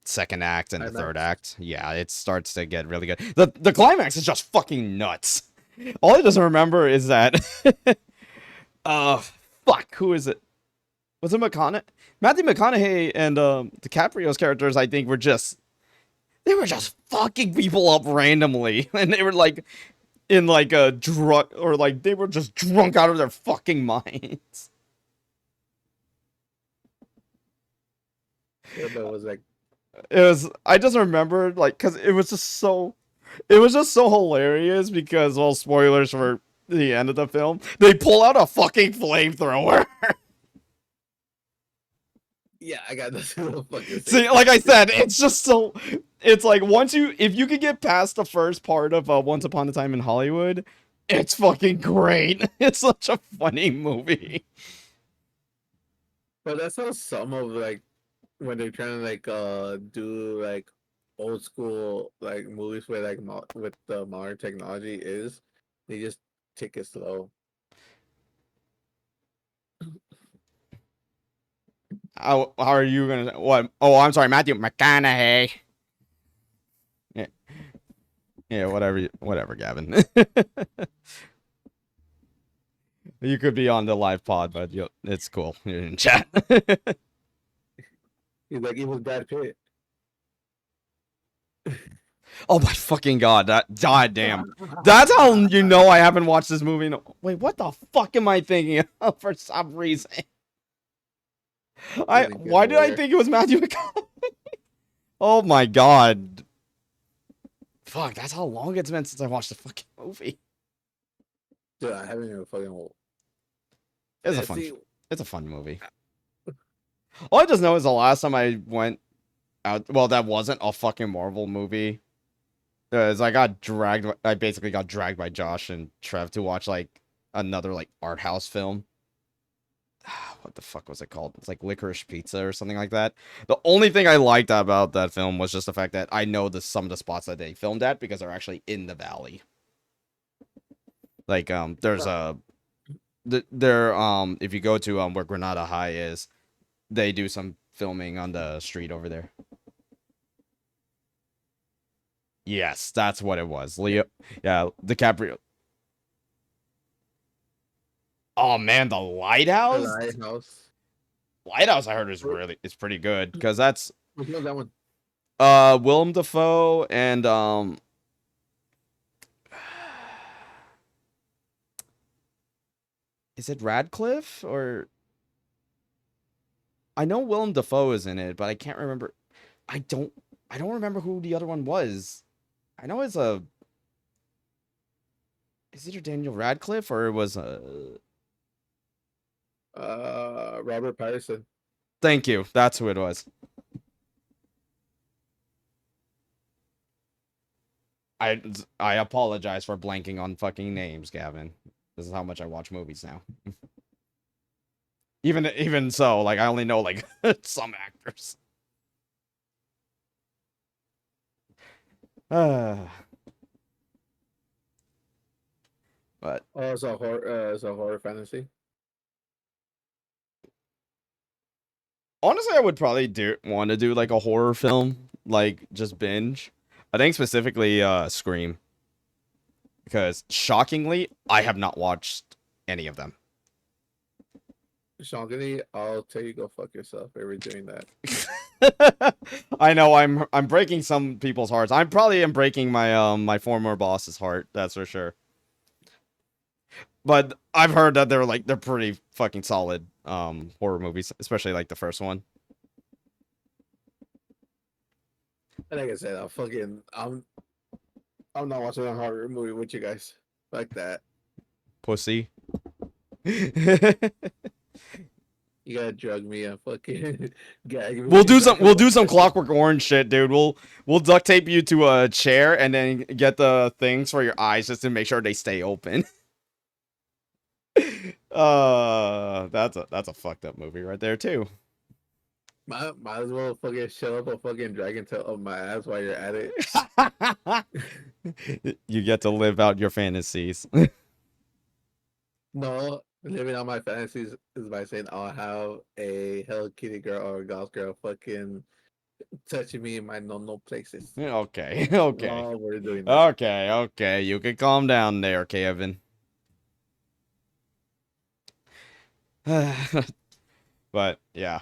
second act and the third act, yeah, it starts to get really good. The climax is just fucking nuts. All I just remember is that uh fuck, who is it? Was it McConaughey? Matthew McConaughey and DiCaprio's characters I think were just they were just fucking people up randomly and they were like in like a drunk or like they were just drunk out of their fucking minds. Yeah, but it was like It was I just remember like cuz it was just so hilarious because well spoilers for the end of the film. They pull out a fucking flamethrower. yeah, I got nothing to fucking say. See, like I said, it's just so it's like once you if you could get past the first part of Once Upon a Time in Hollywood, it's fucking great. It's such a funny movie. But that's how some of like when they're trying to like do like old school like movies with like with the modern technology is they just take it slow. How are you gonna what? Oh, I'm sorry, Matthew McConaughey. Yeah, yeah, whatever, Gavin. You could be on the live pod, but it's cool. You're in chat. He's like even Brad Pitt. Oh my fucking god! God damn. That's how you know I haven't watched this movie. Wait, what the fuck am I thinking of for some reason? Why did I think it was Matthew McConaughey? Oh my god. Fuck, that's how long it's been since I watched the fucking movie. Dude, I haven't even fucking. It's a fun movie. All I just know is the last time I went out, well, that wasn't a fucking Marvel movie. Is I basically got dragged by Josh and Trev to watch like another like art house film. What the fuck was it called? It's like Licorice Pizza or something like that. The only thing I liked about that film was just the fact that I know some of the spots that they filmed at because they're actually in the valley. Like there's if you go to where Granada High is, they do some filming on the street over there. Yes, that's what it was. Yeah, DiCaprio. Oh man, the Lighthouse. The Lighthouse. Lighthouse, I heard is pretty good because that's Which one's that one? Willem Dafoe and is it Radcliffe or I know Willem Dafoe is in it, but I can't remember. I don't remember who the other one was. I know it's is it Daniel Radcliffe or it was Robert Pattinson. Thank you. That's who it was. I apologize for blanking on fucking names, Gavin. This is how much I watch movies now. Even so, like I only know like some actors. But it's a horror fantasy. Honestly, I would probably want to do like a horror film, like just binge. I think specifically Scream. Because shockingly, I have not watched any of them. Shockingly, I'll tell you go fuck yourself if you're doing that. I know I'm breaking some people's hearts. I probably am breaking my my former boss's heart, that's for sure. But I've heard that they're pretty fucking solid horror movies, especially like the first one. Like I said, I'm not watching a horror movie with you guys like that. Pussy. You gotta drug me and fucking gag me. We'll do some Clockwork Orange shit, dude. We'll duct tape you to a chair and then get the things for your eyes just to make sure they stay open. That's a fucked up movie right there too. Might as well fucking shut up a fucking dragon tail up my ass while you're at it. You get to live out your fantasies. No, living out my fantasies is by saying I'll have a Hello Kitty girl or a Gauss girl fucking touching me in my no places. Okay. Oh, we're doing that. Okay. You can calm down there, Kevin. But yeah.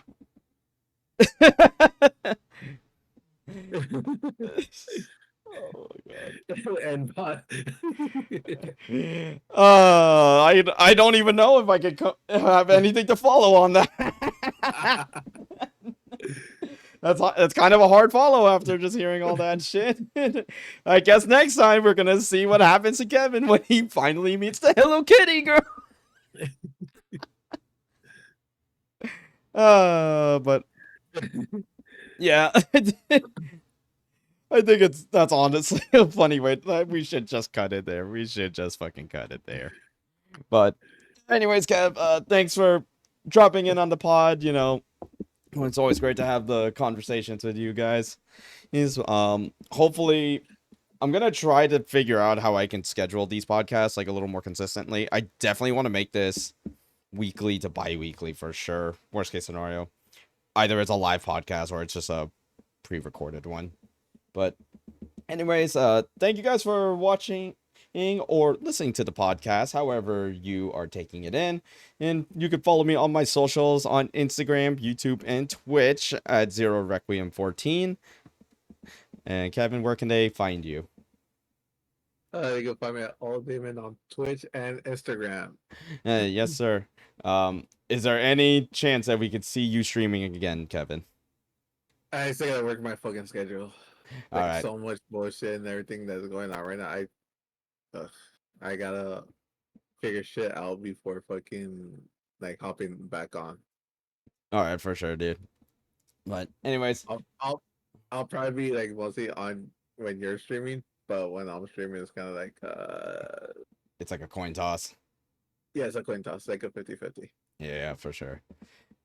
Oh my god. And I don't even know if I could have anything to follow on that. That's kind of a hard follow after just hearing all that shit. I guess next time we're gonna see what happens to Kevin when he finally meets the Hello Kitty girl. But yeah. I think that's honestly a funny way. We should just cut it there. We should just fucking cut it there. But anyways, Kev, thanks for dropping in on the pod. You know, it's always great to have the conversations with you guys. Is hopefully I'm gonna try to figure out how I can schedule these podcasts like a little more consistently. I definitely want to make this weekly to bi-weekly for sure. Worst case scenario, either it's a live podcast or it's just a pre-recorded one. But anyways, thank you guys for watching or listening to the podcast, however you are taking it in. And you can follow me on my socials on Instagram, YouTube, and Twitch at Zero Requiem 14. And Kevin, where can they find you? You can find me at All Demon on Twitch and Instagram. Yes, sir. Is there any chance that we could see you streaming again, Kevin? I still gotta work my fucking schedule. All Like right. so much bullshit and everything that's going on right now. I gotta figure shit out before fucking like hopping back on. All right, for sure, dude. But anyways, I'll probably be like mostly on when you're streaming, but when I'm streaming, it's kind of like it's like a coin toss. yeah, it's a coin toss, like a 50-50. Yeah, for sure.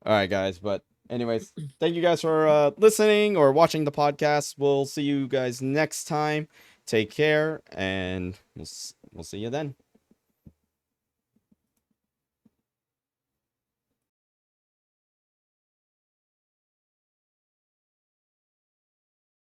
All right, guys. But anyways, thank you guys for listening or watching the podcast. We'll see you guys next time. Take care, and we'll see you then.